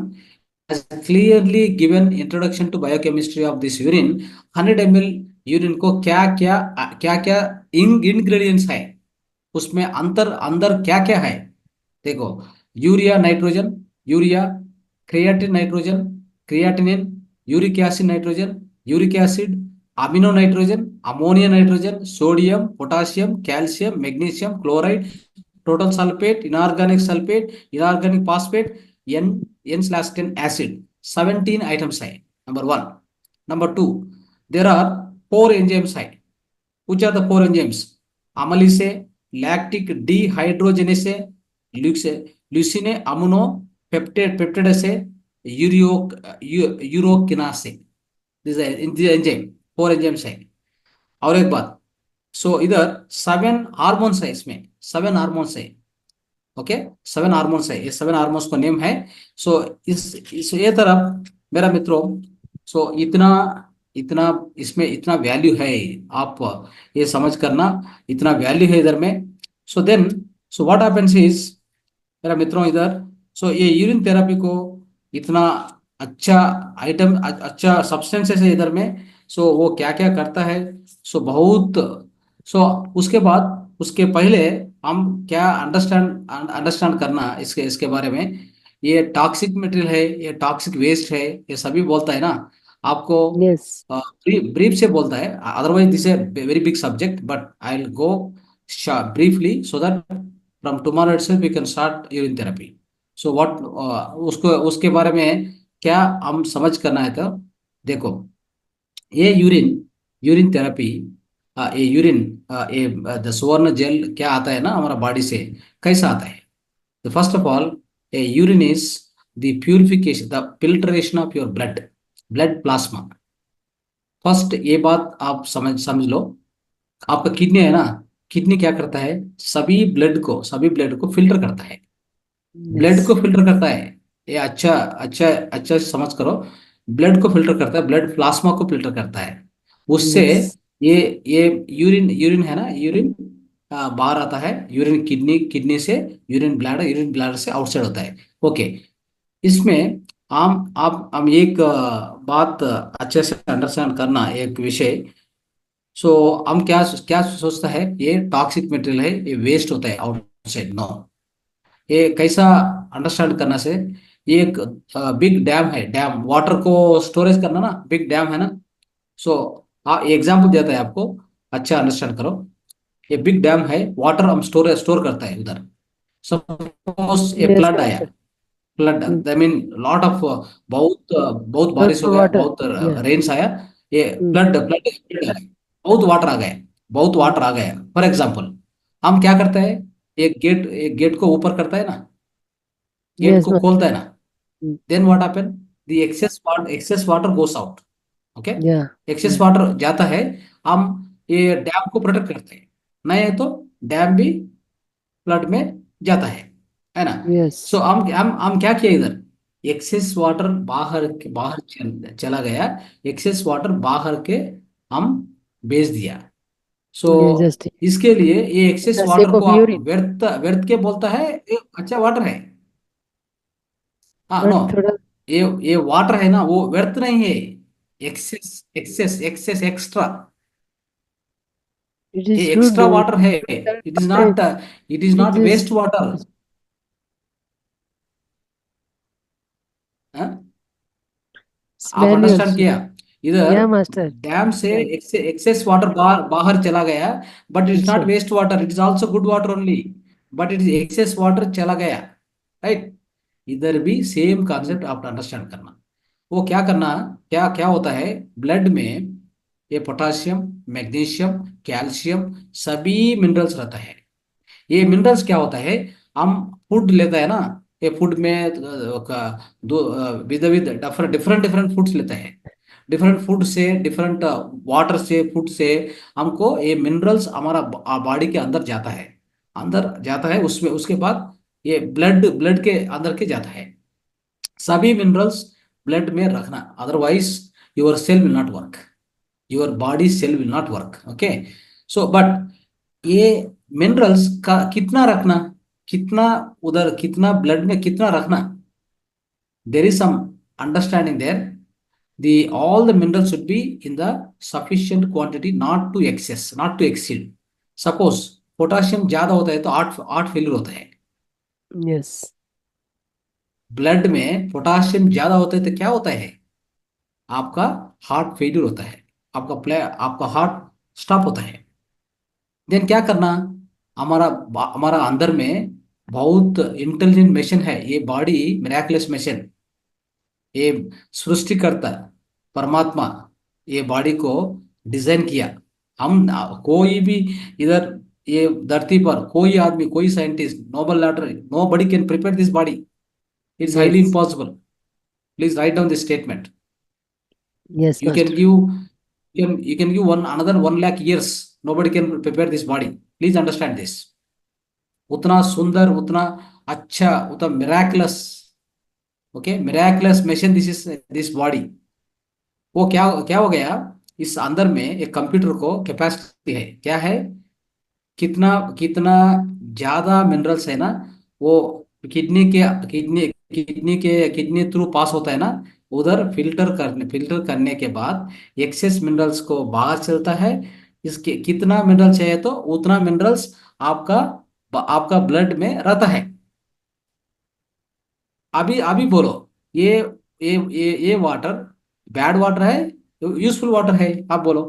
has clearly given introduction to biochemistry of this urine. 100 ml urine को क्या क्या इंग्रेडिएंट्स है, उसमें अंदर क्या क्या है? देखो, urea, creatine nitrogen, creatinine, uric acid nitrogen, uric acid, amino nitrogen, ammonia nitrogen, sodium, potassium, calcium, magnesium, chloride, total sulphate, inorganic sulphate, inorganic phosphate, N/10 acid, 17 items है, number 1. Number 2, there are 4 enzymes है. Which are the 4 enzymes? Amylase, lactic dehydrogenase, leucine amino peptidase, urokinase. This is the enzyme, 4 enzymes है। और एक बात, सो इधर 7 hormones है, इसमें 7 hormones है। ओके, 7 हार्मोन्स है, ये 7 हार्मोन्स का नेम है। सो इस ये तरफ मेरा मित्रों, सो इतना इतना इसमें इतना वैल्यू है, आप ये समझ करना, इतना वैल्यू है इधर में। So then, so what happens is मेरा मित्रों इधर, सो ये यूरिन थेरेपी को इतना अच्छा आइटम, अच्छा सब्सटेंसेस है इधर में। सो वो क्या क्या करता है, सो बहुत, सो उसके बाद उसके पहले हम क्या अंडरस्टैंड करना इसके बारे में। ये टॉक्सिक मटेरियल है, ये टॉक्सिक वेस्ट है, ये सभी बोलता है ना आपको। यस। ब्रीफ से बोलता है, otherwise this a very big subject, but I will go briefly so that from tomorrow itself we can start urine therapy. So what, उसको उसके बारे में क्या हम समझ करना है, तो देखो, ये यूरिन यूरिन थेरेपी, ये यूरिन, ये द सुवर्ण जेल क्या आता है ना हमारा बॉडी से, कैसा आता है? The first of all, a urine is the purification, the filtration of your blood plasma. First ये बात आप समझ समझ लो। आपका किडनी है ना, किडनी क्या करता है, सभी ब्लड को फिल्टर करता है। यस। ब्लड को फिल्टर करता है, ये अच्छा अच्छा अच्छा समझ करो। ब्लड को फिल्टर करता है, ब्लड प्लाज्मा को फिल्टर करता है। उससे यस। ये ये यूरिन यूरिन है ना, यूरिन बाहर आता है। यूरिन किडनी किडनी से यूरिन ब्लैडर से आउटसाइड होता है। ओके, इसमें हम एक बात अच्छे से अंडरस्टैंड करना, एक विषय। सो हम क्या क्या सोचता है, ये टॉक्सिक मटेरियल है, ये वेस्ट होता है आउटसाइड। नो, ये कैसा अंडरस्टैंड करना से, ये एक बिग डैम है, डैम वाटर को स्टोरेज करना ना, बिग डैम है ना। सो एग्जाम्पल देता है आपको, अच्छा अंडरस्टैंड करो। ये बिग डैम है, वाटर हम स्टोर स्टोर करता है उधर। सपोज ये यस फ्लड आया, master. Flood I mean lot of, बहुत बहुत बारिश हो गया, वाटर। बहुत या। रेन्स आया, ये फ्लड फ्लड फ्लड, बहुत वाटर आ गया, बहुत वाटर आ गया। फॉर एग्जाम्पल, हम क्या करते हैं, एक गेट को ऊपर करता है ना, गेट यस को मास्टर। खोलता है ना, then what happen, the excess water goes out. Okay, yeah. Excess yeah. Water जाता है, हम ये डैम को प्रोटेक्ट करते हैं। नहीं है तो डैम भी फ्लड में जाता है ना। यस। सो हम क्या किया इधर, एक्सेस वाटर बाहर चला गया, एक्सेस वाटर बाहर के हम भेज दिया। सो ये जस्ट इसके लिए ये एक्सेस द वाटर सेक को ऑफ आप यूरिन। व्यर्थ व्यर्थ के बोलता है, ये अच्छा वाटर है। हाँ, नो, बट थोड़ा। ये वाटर है ना, वो व्यर्थ नहीं है, excess excess excess extra, it ये इज एक्स्ट्रा गुड। वाटर है। It is not it is waste water. आप स्मेल अंडरस्टैंड ऑल्सो। किया इधर, या मास्टर। डैम से या। एक्सेस वाटर बाहर बाहर चला गया, बट इट इज नॉट अच्छा। Waste water, it is also good water only, but it is excess water चला गया, राइट। इधर भी सेम कॉन्सेप्ट आप अंडरस्टैंड करना। वो क्या करना, क्या क्या होता है, ब्लड में ये पोटासियम, मैग्नीशियम, कैल्शियम, सभी मिनरल्स रहता है। ये मिनरल्स क्या होता है, हम फूड लेता है ना, ये फूड में दो with with different different different foods लेते हैं, डिफरेंट फूड से, डिफरेंट वाटर से, फूड से हमको ये मिनरल्स हमारा बॉडी के अंदर जाता है, अंदर जाता है। उसमें उसके बाद ये ब्लड ब्लड के अंदर के जाता है, सभी मिनरल्स ब्लड में रखना, otherwise your cell will not work, your body cell will not work. Okay, so but ये मिनरल्स का कितना रखना, कितना उधर, कितना ब्लड में कितना रखना, there is some understanding there, the all the minerals should be in the sufficient quantity, not to excess, not to exceed. Suppose potassium ज्यादा होता है तो हार्ट हार्ट फेलियर होता है। यस। ब्लड में पोटाशियम ज्यादा होता है तो क्या होता है, आपका हार्ट फेलियर होता है, आपका हार्ट स्टॉप होता है। देन क्या करना, हमारा हमारा अंदर में बहुत इंटेलिजेंट मशीन है, ये बॉडी मिराकुलस मशीन, ये सृष्टिकर्ता परमात्मा ये बॉडी को डिजाइन किया। हम कोई भी इधर, ये धरती पर कोई आदमी, कोई scientist, Nobel laureate, nobody can prepare this body, it's highly yes. Impossible. Please write down this statement. Yes you can master. give you can give one another 1 lakh years, nobody can prepare this body, please understand this। उतना सुंदर, उतना अच्छा, उतना miraculous, okay, miraculous machine this is, this body. वो क्या क्या हो गया, इस अंदर में एक कंप्यूटर को कैपेसिटी है, क्या है, कितना कितना ज्यादा मिनरल्स है ना, वो किडनी थ्रू पास होता है ना, उधर फिल्टर करने के बाद एक्सेस मिनरल्स को बाहर चलता है। इसके कितना मिनरल चाहिए तो उतना मिनरल्स आपका आपका ब्लड में रहता है। अभी अभी बोलो, ये ये वाटर बैड वाटर है, यूजफुल वाटर है, आप बोलो।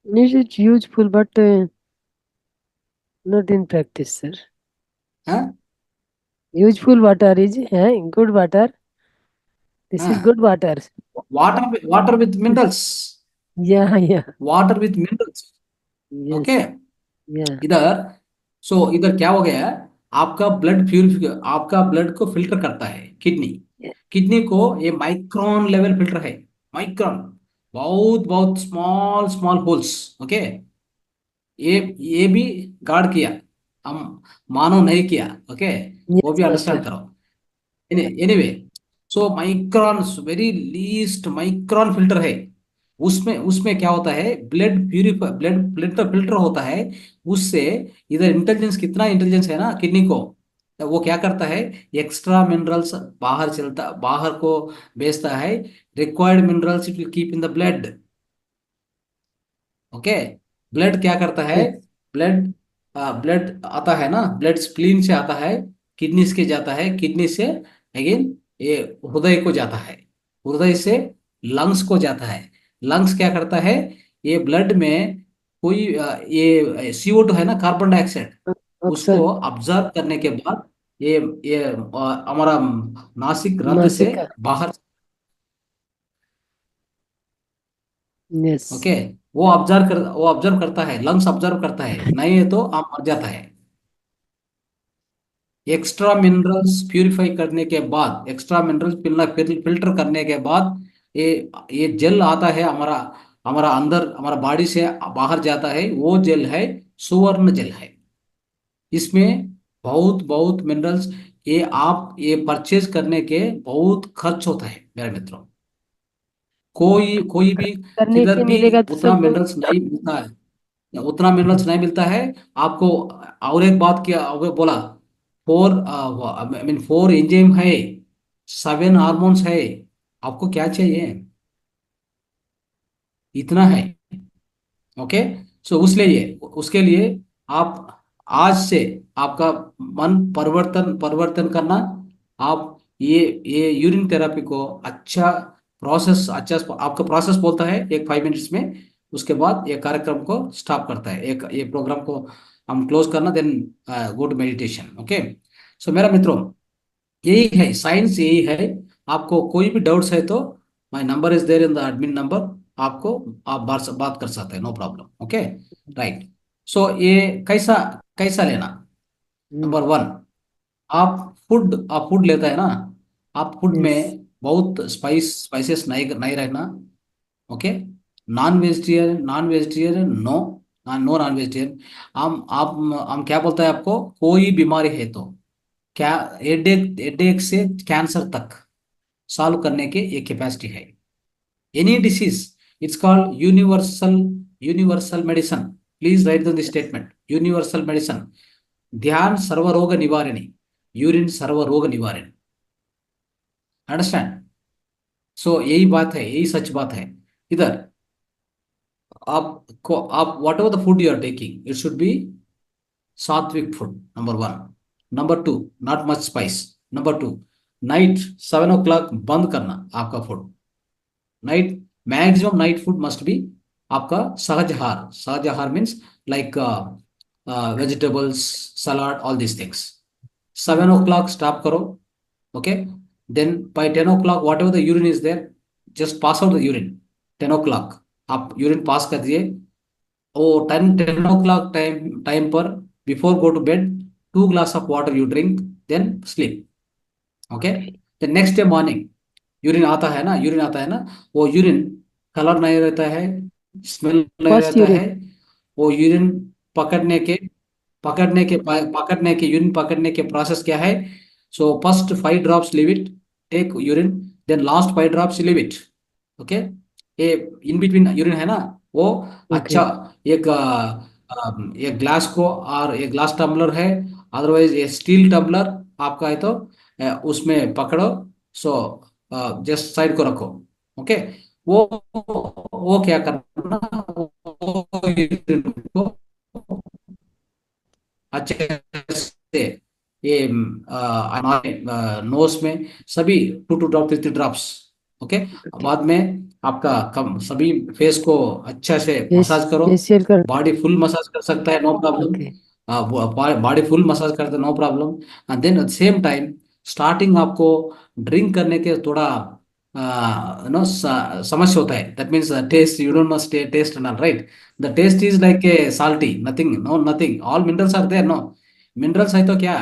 It is useful, but not in practice, sir. हाँ Useful water is good water. This is हाँ, good water. Water with minerals, Yeah, yeah, water with minerals. Okay, yes, yeah, इधर, सो इधर क्या हो गया है, आपका ब्लड प्यूरिफाई, आपका ब्लड को फिल्टर करता है किडनी। yeah, किडनी को ये माइक्रोन लेवल फिल्टर है, माइक्रोन, बहुत बहुत स्मॉल स्मॉल होल्स। ओके, ये भी गार्ड किया, हम मानो नहीं किया। ओके, वो yes, भी master. अंडरस्टैंड करो। Anyway, so micron, very least micron filter है। उसमें उसमें क्या होता है, ब्लड प्यूरिफाई, ब्लड ब्लड का फिल्टर होता है उससे। इधर इंटेलिजेंस, कितना इंटेलिजेंस है ना किडनी को, तो वो क्या करता है, एक्स्ट्रा मिनरल्स बाहर चलता, बाहर को भेजता है। Required minerals it will keep in the blood. Okay, blood क्या करता है, Yes, ब्लड, ब्लड आता है ना, ब्लड स्प्लीन से आता है, किडनी के जाता है, किडनी से अगेन ये हृदय को जाता है, हृदय से लंग्स को जाता है। लंग्स क्या करता है, ये ब्लड में कोई ये CO2 है ना, कार्बन डाइऑक्साइड, उसको oxygen, ऑब्जर्व करने के बाद ये हमारा नासिक रंध्र से Nasika. बाहर। Yes, ओके, वो ऑब्जर्व करता है, लंग्स ऑब्जर्व करता है, नहीं है तो आप मर जाता है। एक्स्ट्रा मिनरल्स प्यूरिफाई करने के बाद, एक्स्ट्रा मिनरल्स फिल्टर करने के बाद ये ये जेल आता है हमारा, हमारा अंदर, हमारा बॉडी से बाहर जाता है, वो जेल है सुवर्ण जेल है। इसमें बहुत बहुत मिनरल्स, ये आप ये परचेज करने के बहुत खर्च होता है मेरे मित्रों। कोई कोई भी करने किधर से भी मिलेगा तो उतना सब लोग। मिनरल्स नहीं मिलता है, उतना मिनरल्स नहीं मिलता है आपको। और एक बात क्या बोला, फोर, आई मीन 4 एंजाइम है, 7 हार्मोन्स है, आपको क्या चाहिए, इतना है। ओके, सो उसलिए उसके लिए आप आज से आपका मन परिवर्तन परिवर्तन करना। आप ये यूरिन थेरेपी को अच्छा प्रोसेस, अच्छा आपका प्रोसेस बोलता है एक 5 मिनट्स में, उसके बाद ये कार्यक्रम को स्टॉप करता है, एक ये प्रोग्राम को हम क्लोज करना, then go to meditation. Okay, so मेरा मित्रों, यही है साइंस, यही है। आपको कोई भी डाउट्स है तो my number is there in the admin number, आपको आप बात कर सकते हैं, no problem. Okay, right. So ये कैसा कैसा लेना, हम्म, नंबर 1, आप फूड लेता है ना, आप फूड yes, में बहुत स्पाइसेस नहीं नहीं रहना। Okay, non vegetarian no, no non vegetarian. हम क्या बोलते हैं आपको, कोई बीमारी है तो, क्या, हेडेक हेडेक से कैंसर तक सॉल्व करने के ये कैपेसिटी है। Any disease, it's called universal, universal medicine. Please write down this statement, universal medicine. ध्यान सर्वरोग निवारिणी, यूरिन सर्वरोग निवारिणी, अंडरस्टैंड। सो यही बात है, यही सच बात है। इधर आप whatever the food you are taking, it should be sattvic food, number 1। Number 2, not much spice. Number 2, night 7 o'clock बंद करना आपका फूड। Night, maximum night food must be आपका सहजहार। सहजहार means like vegetables, salad, all this things. 7 o'clock stop करो। Okay, then by 10 o'clock whatever the urine is there, just pass out the urine. 10 o'clock आप urine pass कर दिए, ओ 10 o'clock time time पर, before go to bed, 2 glass of water you drink, then sleep. Okay, the next day morning urine आता है ना, urine आता है ना, वो यूरिन कलर नहीं रहता है, स्मेल नहीं first रहता है। urine. वो यूरिन पकड़ने के पकड़ने के यूरिन पकड़ने के प्रोसेस क्या है, so first 5 drops leave it, take urine, then last 5 drops leave it. Okay, ये इन बिटवीन यूरिन है ना, वो अच्छा, Okay. एक एक ग्लास को, और एक ग्लास टम्बलर है, अदरवाइज ये स्टील टम्बलर आपका है तो उसमें पकड़ो। सो जस्ट साइड को रखो। ओके, वो वो क्या करना, वो urine को अच्छे से ये हमारे नोज में सभी 2 2 ड्रॉप 3 3 ड्रॉप्स। ओके। ओके। बाद में आपका कम सभी फेस को अच्छा से मसाज करो। फेशियल कर। बॉडी फुल मसाज कर सकता है, no problem. Okay. Body full massage करते no problem. And then at the same time starting आपको ड्रिंक करने के थोड़ा नो समस्या होता है। That means taste, you don't must taste and all, right? The taste is like a salty, nothing, no nothing, all minerals are there, no minerals है तो क्या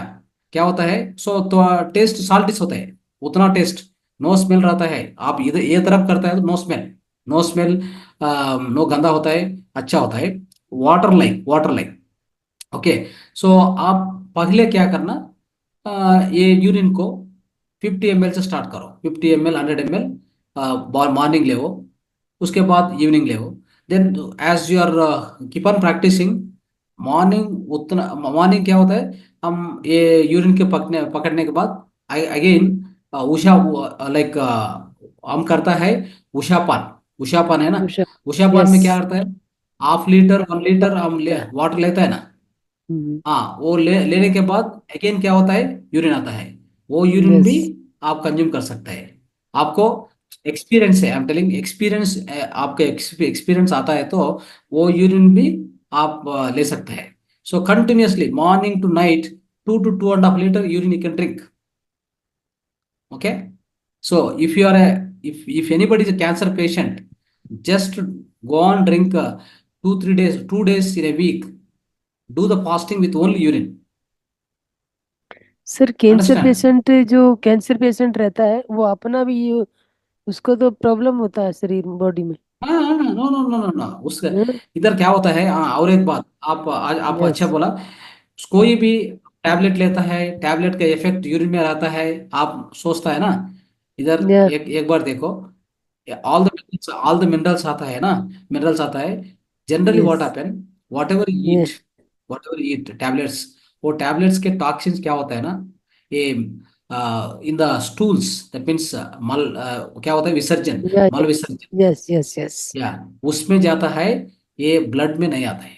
क्या होता है? सो तो टेस्ट साल्टिस होता है, उतना टेस्ट, नो स्मेल रहता है। आप इधर ये तरफ करता है तो no smell, no smell, no गंदा होता है, अच्छा होता है, water like, water like. Okay. So आप पहले क्या करना, ये यूरिन को 50 ml से स्टार्ट करो, 50 ml, 100 ml मॉर्निंग ले वो, उसके बाद इवनिंग ले वो। Then as you are keep on practising morning, उतना मॉर्निंग क्या होता है, हम ये यूरिन के पकड़ने के बाद अगेन उषा, लाइक हम करता है उषापान। उषापान है ना? उषा। उषापान यस। में क्या करता है, हाफ लीटर 1 लीटर हम वाटर लेता है ना। हाँ, वो लेने के बाद अगेन क्या होता है, यूरिन आता है। वो यूरिन यस। भी आप कंज्यूम कर सकते हैं। आपको एक्सपीरियंस है, आई एम टेलिंग एक्सपीरियंस, आपके एक्सपीरियंस आता है तो वो यूरिन भी आप ले सकते हैं। So continuously morning to night 2 to 2.5 litre urine you can drink. Okay. So if you are if anybody is a cancer patient, just go on drink 2 3 days, 2 days in a week, do the fasting with only urine. Sir cancer Understand? Patient, जो cancer patient रहता है वो अपना भी उसको तो problem होता है शरीर बॉडी में। हाँ हाँ, no no no no no, उसका हाँ। इधर क्या होता है, हाँ, और एक बात, आप आज आप यस। अच्छा बोला। कोई भी टैबलेट लेता है, टैबलेट का इफेक्ट यूरिन में रहता है, आप सोचता है ना। इधर या। एक एक बार देखो, ऑल द मिनरल्स आता है ना, मिनरल्स आता है। Generally yes. What happen, what ever eat, yes. What ever eat tablets, वो टैबलेट्स के टॉक्सिन्स क्या होता है ना, ये in the stools, that means मल, क्या होता है, विसर्जन, या। मल विसर्जन, यस यस यस। या उसमें जाता है, ये ब्लड में नहीं आता है।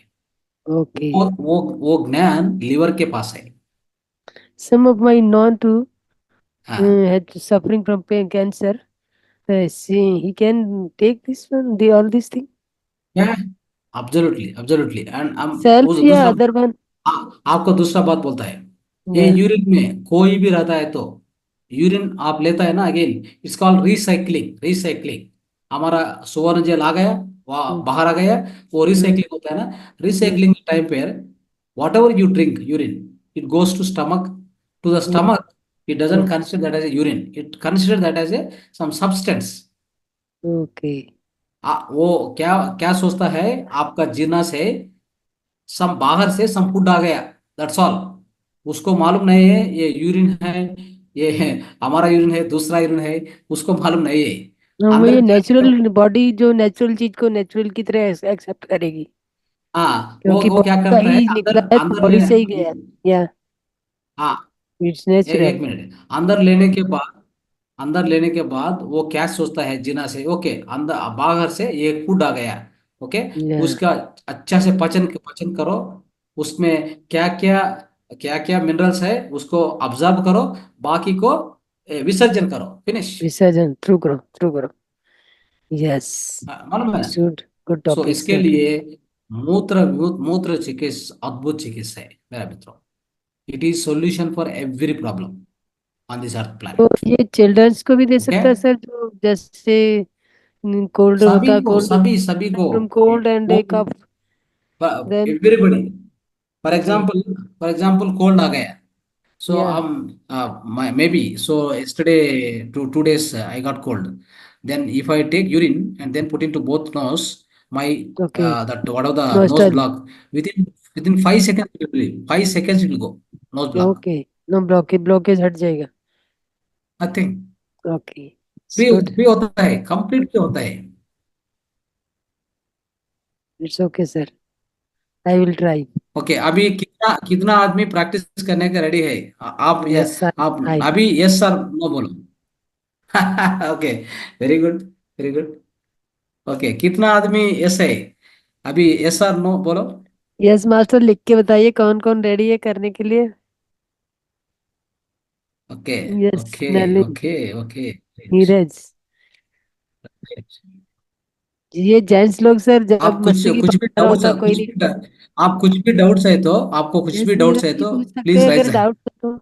ओके। वो ज्ञान लीवर के पास है। सम ऑफ माय नॉन टू हाँ, had suffering from pain cancer. He can take this one, the all this thing. क्या, एब्सोल्युटली एब्सोल्युटली। एंड हम Self उस या दूसरा, अदर वन? आपको दूसरा बात बोलता है, ये या। यूरिन में कोई भी रहता है तो यूरिन आप लेता है ना, again it's called recycling, recycling. हमारा सुवर्ण जल आ गया, वह बाहर आ गया, वो रिसाइक्लिंग होता है ना। रिसाइक्लिंग टाइम पे whatever you drink urine, it goes to stomach, to the stomach, it doesn't consider that as a urine, it consider that as a some substance। Okay. वो क्या क्या सोचता है, आपका जीना से सम बाहर से सम फूड आ गया, दैट्स ऑल। उसको मालूम नहीं है ये यूरिन है, ये है, हमारा यूरिन है, दूसरा यूरिन है, उसको मालूम नहीं है। वो अंदर ये क्या, नेचुरल बॉडी जो नेचुरल चीज को नेचुरल की तरह एक्सेप्ट करेगी, हाँ, क्योंकि वो क्या बॉडी का करता है, ही अंदर निकला है तो अंदर बॉडी लेने, से ही गया। या। हाँ, इट्स एक नेचुरल। मिनट, अंदर लेने के बाद, अंदर लेने के बाद वो क्या सोचता है जीना से, ओके, अंदर बाहर से ये फूड आ गया, ओके, या। उसका अच्छा से पचन पचन करो, उसमें क्या क्या, क्या क्या मिनरल्स है उसको ऑब्जर्व करो, बाकी को विसर्जन करो, फिनिश। विसर्जन थ्रू करो, थ्रू करो। यस। मालूम है ना? गुड। गुड सो टॉपिक इसके सर। लिए मूत्र चिकित्सा अद्भुत चिकित्सा है मेरा मित्रों। It is solution for every problem on this earth तो प्लैनेट। ये चिल्ड्रंस को भी दे ओके, सकता है सर, जो जैसे कोल्ड होता सभी है, को, कोल्ड सभी को, फ्रॉम कोल्ड एंड वो a cough, then. Everybody. For okay. Example, cold आ गया, so या। maybe so yesterday, 2 days I got cold. Then if I take urine and then put into both nose, my okay. that what of the nose nostril. block, within 5 seconds it will, 5 seconds it will go, nose block, okay. No blockage, blockage हट जाएगा। nothing। Okay. It's free, good. Free होता है, complete free होता है। It's okay sir, I will try. Okay, अभी कितना कितना आदमी प्रैक्टिस करने का रेडी है? आप या यस। आप आई। अभी यस सर नो बोलो। Okay, very good, very good. Okay, कितना आदमी यस है? अभी यस सर नो बोलो। यस मास्टर, लिख के बताइए कौन कौन रेडी है करने के लिए। Okay yes, okay Nalin, okay okay. Neeraj. ये जेंट्स लोग सर जब आप कुछ मस्ती की कुछ बात भी कर रहा डाउट्स होता कोई कुछ नहीं। भी आप कुछ भी डाउट्स है तो आपको कुछ यस भी डाउट्स नीरज है जी, तो पूछ सकते प्लीज हैं अगर राइज। डाउट है तो।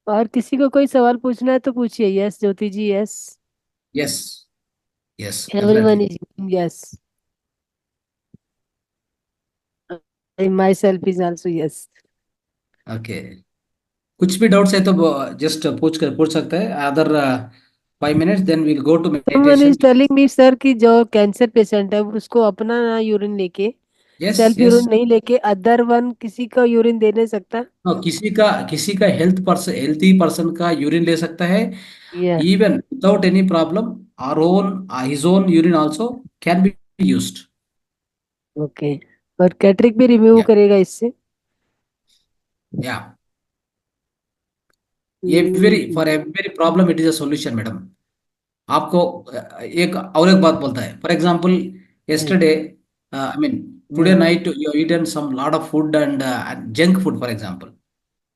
और किसी को कोई सवाल पूछना है तो पूछिए। Yes Jyoti ji, yes. Yes yes everyone definitely. Is yes. Myself is also yes. Okay, कुछ भी डाउट्स है तो जस्ट पूछ सकते हैं। Other 5 minutes then will go to someone is meditation. Telling me sir कि जो कैंसर पेशेंट है उसको अपना ना यूरिन लेके, यस सेल्फ यस। यूरिन नहीं लेके अदर वन किसी का यूरिन दे नहीं सकता। किसी का हेल्थी पर्सन का यूरिन ले सकता है, yeah even without any problem. Or own his own urine also can be used. Okay. और कैटरिक भी रिमूव या करेगा इससे। Yeah hmm, for every problem it is a solution madam. आपको एक बात बोलता है। For example right. yesterday, I mean today Yeah. night you eaten some lot of food and junk food, for example.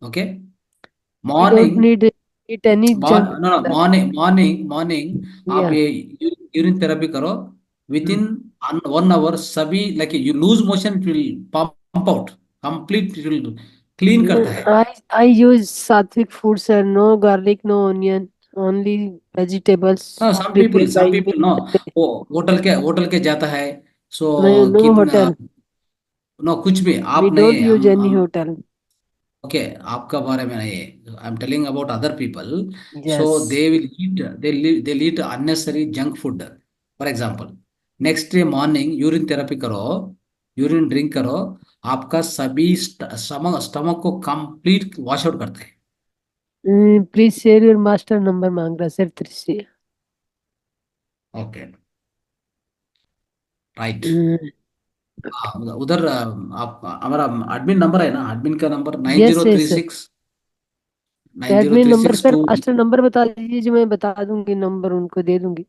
Okay, We don't morning, need eat any junk no no, food. morning आप Yeah. ये urine therapy करो। With Hmm. In 1 hour सभी like you lose motion it will pump out complete, it will clean करता है। I use sattvic food, sir. No garlic, no onion, only vegetables हाँ, prepared by some me. People no, वो hotel के जाता है। So No, no कितना, hotel. No कुछ भी We आप don't नहीं, use any हम hotel. ओके, आपका बारे में नहीं, I am telling about other people. So Yes. They eat unnecessary junk food. For example next day morning urine therapy करो, यूरिन ड्रिंक करो, आपका सभी स्टमक स्टमक को कंप्लीट वॉश आउट करते हैं। Please share your master number, मांग रहा sir Trishi. Okay, right. Mm, हाँ, उधर आप हमारा एडमिन नंबर है ना, एडमिन का number nine yes, zero three yes, sir. Six nine zero admin three number six sir, two master number बता दीजिए जो मैं बता दूंगी, नंबर उनको दे दूंगी।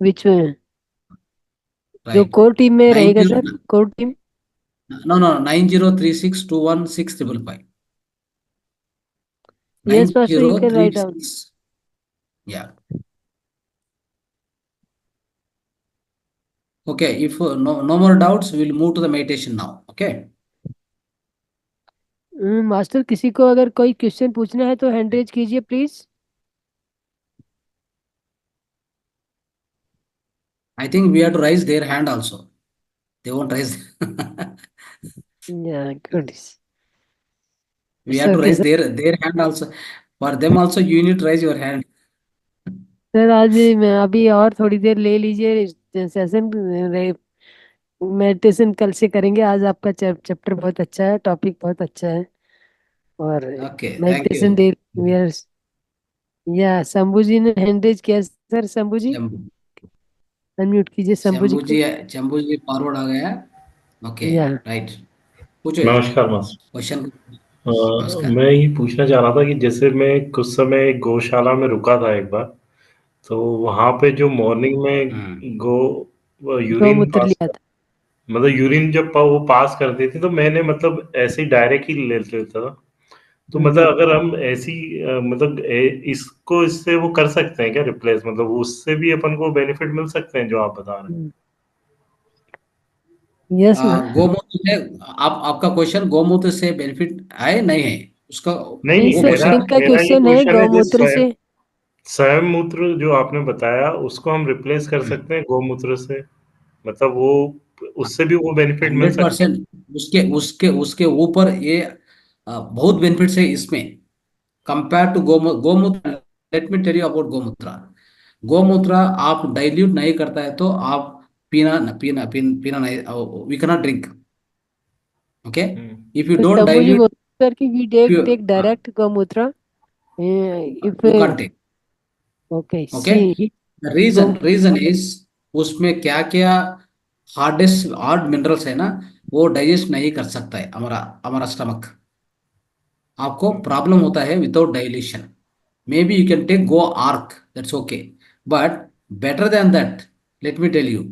विच में जो राइट। कोर टीम में नाइन रहेगा sir, zero core team. No no 9036216555। Nine yes master, zero you can three write down. Six yeah okay. If no more doubts we will move to the meditation now. Okay, master किसी को अगर कोई question पूछना है तो hand raise कीजिए please. I think we have to raise their hand also. They won't raise. या good. We have to okay raise sir. their hand also. For them also you need to raise your hand. Sir आज मैं अभी और थोड़ी देर ले लीजिए session. Meditation कल से करेंगे। आज आपका चैप्टर बहुत अच्छा है, टॉपिक बहुत अच्छा है। और Okay, thank मेडिटेशन you. दे। या शंभू जी ने हैंड रेज किया सर। शंभू जी शंभू अनम्यूट कीजिए शंभू जी शंभू को। जी शंभू जी फॉरवर्ड आ गया। ओके, या राइट। पूछो नमस्कार मास्टर। क्वेश्चन। अ, नमस्कार। मैं ये पूछना चाह रहा था कि जैसे मैं कुछ समय गौशाला में रुका था एक बार, तो वहाँ पे जो मॉर्निंग हम्म में यूरिन गौमूत्र पास लिया था। मतलब यूरिन जब वो पास करती थी तो मैंने मतलब ऐसे ही डायरेक्ट ही ले लेता था। तो मतलब हम्म, अगर हम ऐसी मतलब इसको इससे वो कर सकते हैं क्या रिप्लेस, मतलब उससे भी अपन को बेनिफिट मिल सकते हैं जो आप बता रहे हैं? यस। गौमूत्र से आपका क्वेश्चन गौमूत्र से बेनिफिट है नहीं है उसका, नहीं नहीं नहीं, वो सर, मेरा क्वेश्चन। इनका मेरा ये क्वेश्चन है क्वेश्चन है जो गौमूत्र से। स्वयं मूत्र जो आपने बताया उसको हम रिप्लेस कर सकते हैं गौमूत्र से, मतलब वो उससे भी वो बेनिफिट मिल हंड्रेड सकता है? परसेंट उसके उसके उसके ऊपर ये बहुत बेनिफिट्स है इसमें compare to gomutra. Let me tell you about gomutra. गोमूत्र आप डाइल्यूट नहीं करता है तो आप पीना नहीं, we cannot drink. Okay, hmm. If you तो डोंट शंभू जी डाइल्यूट, बोलते सर कि we take direct gomutra if. You can take. Okay okay, see reason is उसमें क्या क्या हार्ड मिनरल्स है ना, वो डाइजेस्ट नहीं कर सकता है हमारा हमारा स्टमक। आपको प्रॉब्लम होता है without dilution. May be you can take gau ark, that's okay, but better than that, let me tell you.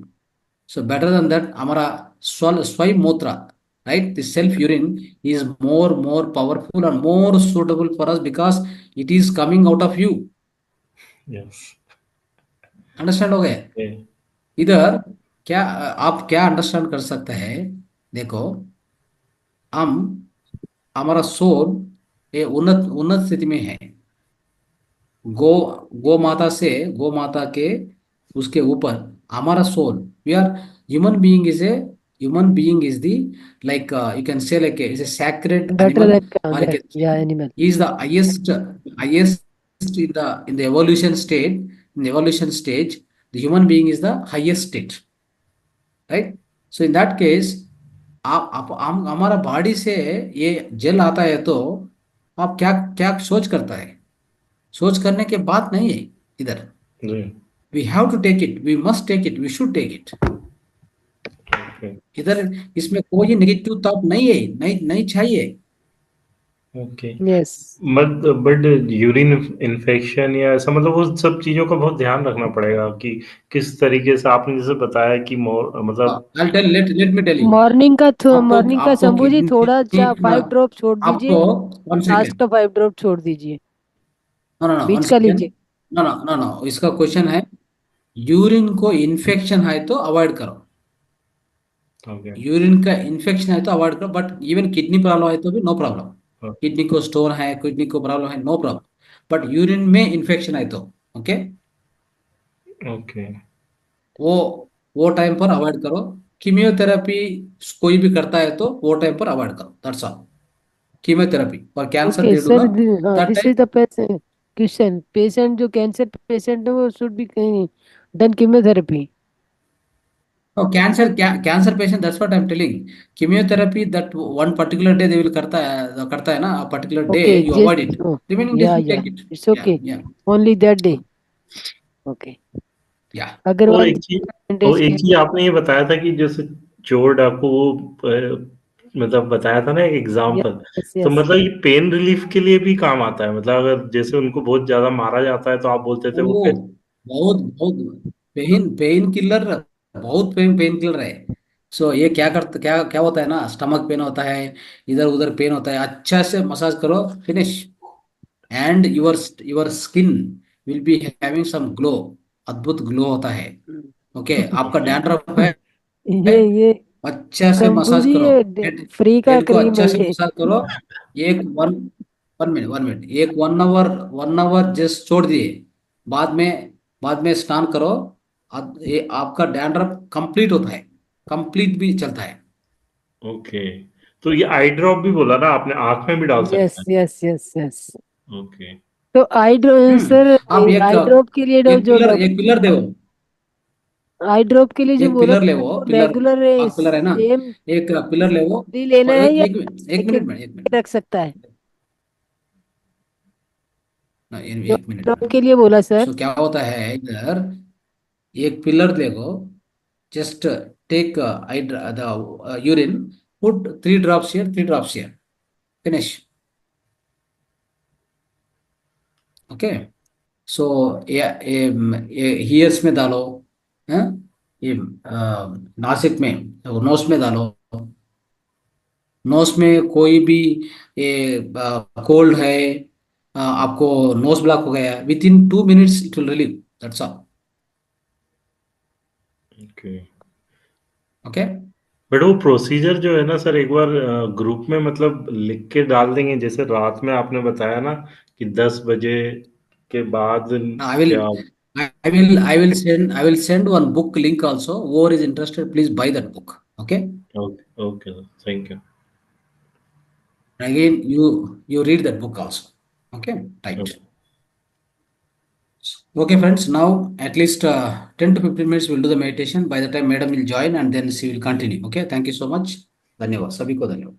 So better than that हमारा स्वय मूत्र right? The self urine is more powerful and more suitable for us because it is coming out of you. Yes. Understand हो गए? इधर क्या आप क्या understand कर सकते हैं? देखो, हम हमारा सोल ये उन्नत उन्नत स्थिति में है। गो गो माता के उसके ऊपर हमारा soul, we are human being is the like you can say like is a sacred better animal, than or you that, can yeah, say animal. he is the highest in the evolution state. In the evolution stage, the human being is the highest state, right? So in that case, आप हम हमारा body से ये jail आता है तो आप क्या क्या सोच करता है? सोच करने के बात नहीं है इधर। जी। We have to take it, we must take it, we should take it. Okay. इधर इसमें कोई नेगेटिव थॉट नहीं है, नहीं नहीं चाहिए। Okay. Yes. But urine infection या ऐसा मतलब वो सब चीजों का बहुत ध्यान रखना पड़ेगा कि किस तरीके से आपने जैसे बताया कि मतलब I'll tell, let me tell you। Morning का आपको मॉर्निंग का आपको शंभू जी थोड़ा सा 5 ड्रॉप छोड़ आपको दीजिए, 1 लास्ट सेकेंड, का 5 ड्रॉप छोड़ दीजिए, नो नो नो 1 बीच का सेकेंड, लीजिए। नो नो नो नो, इसका क्वेश्चन है यूरिन को इन्फेक्शन है तो अवॉइड करो। ओके। यूरिन का इन्फेक्शन है तो अवॉइड करो, बट इवन किडनी प्रॉब्लम है तो भी नो प्रॉब्लम। किडनी को स्टोन है, किडनी को प्रॉब्लम है, नो प्रॉब्लम, बट यूरिन में इन्फेक्शन है तो ओके, ओके। वो वो टाइम पर अवॉइड करो। कीमियोथेरेपी कोई भी करता है तो वो टाइम पर अवॉइड करो, that's all. Chemotherapy for cancer okay they do sir, not that this time. Is the patient question. Patient जो कैंसर पेशेंट है वो should be done chemotherapy. No, cancer patient, that's what I'm telling. Chemotherapy, that one particular day they will करता है ना, a particular day okay you avoid it. Just, Remaining days या you या take it. It's Yeah, okay, yeah, only that day. Okay, yeah. अगर और 1 एक चीज days के लिए। आपने ये बताया था कि जैसे चोट आपको वो मतलब बताया था ना एक एग्जाम्पल, यस तो यस। मतलब ये पेन रिलीफ के लिए भी काम आता है? मतलब अगर जैसे उनको बहुत ज्यादा मारा जाता है तो आप बोलते थे वो वो बहुत बहुत पेन किलर, बहुत पेन किलर है। सो ये क्या क्या होता है ना, स्टमक पेन होता है, इधर उधर पेन होता है, अच्छा से मसाज करो, finish, and your skin will be having some glow, अद्भुत ग्लो होता है। ओके, आपका डैंड्रफ है, ये अच्छा से शंभू मसाज जी करो, ये हेड फ्री का हेड को क्रीम अच्छा है से ये। मसाज करो। एक वन 1 मिनट एक 1 आवर जस्ट छोड़ दिए, बाद में स्नान करो। ये आपका डैंड्रफ कंप्लीट होता है, कंप्लीट भी चलता है। ओके। तो ये आई ड्रॉप भी बोला ना आपने, आंख में भी डाल यस सकते यस यस यस। हैं? ओके। तो सर आप आई ड्रॉप के लिए जो एक पिलर दे, आई ड्रॉप के लिए जो एक बोला पिलर ले, था वो वो पिलर, रेगुलर आप पिलर है ना, सेम एक पिलर ले वो, भी लेना और है या एक एक मिनट एक में, एक मिनट, रख सकता है? ना, जो एक मिनट ड्रॉप में। के लिए बोला सर। सो क्या होता है इधर, एक पिलर देखो, just take the urine, put 3 drops here, 3 drops here, finish, okay. So ये हीयर्स में डालो, हाँ, ये नासिक में, नोस में डालो। नोस में कोई भी ये कोल्ड है, आपको नोज ब्लॉक हो गया, with in 2 minutes it will relieve, that's all. Okay. Okay, but वो प्रोसीजर जो है ना सर, एक बार ग्रुप में मतलब लिख के डाल देंगे, जैसे रात में आपने बताया ना कि 10 बजे के बाद आई विल क्या? I will send one book link also. Whoever is interested, please buy that book. Okay. Okay. Okay, thank you. Again, you read that book also. Okay. Right. Okay, friends. Now at least 10 to 15 minutes we'll do the meditation. By the time madam will join and then she will continue. Okay. Thank you so much. धन्यवाद, सभी को धन्यवाद।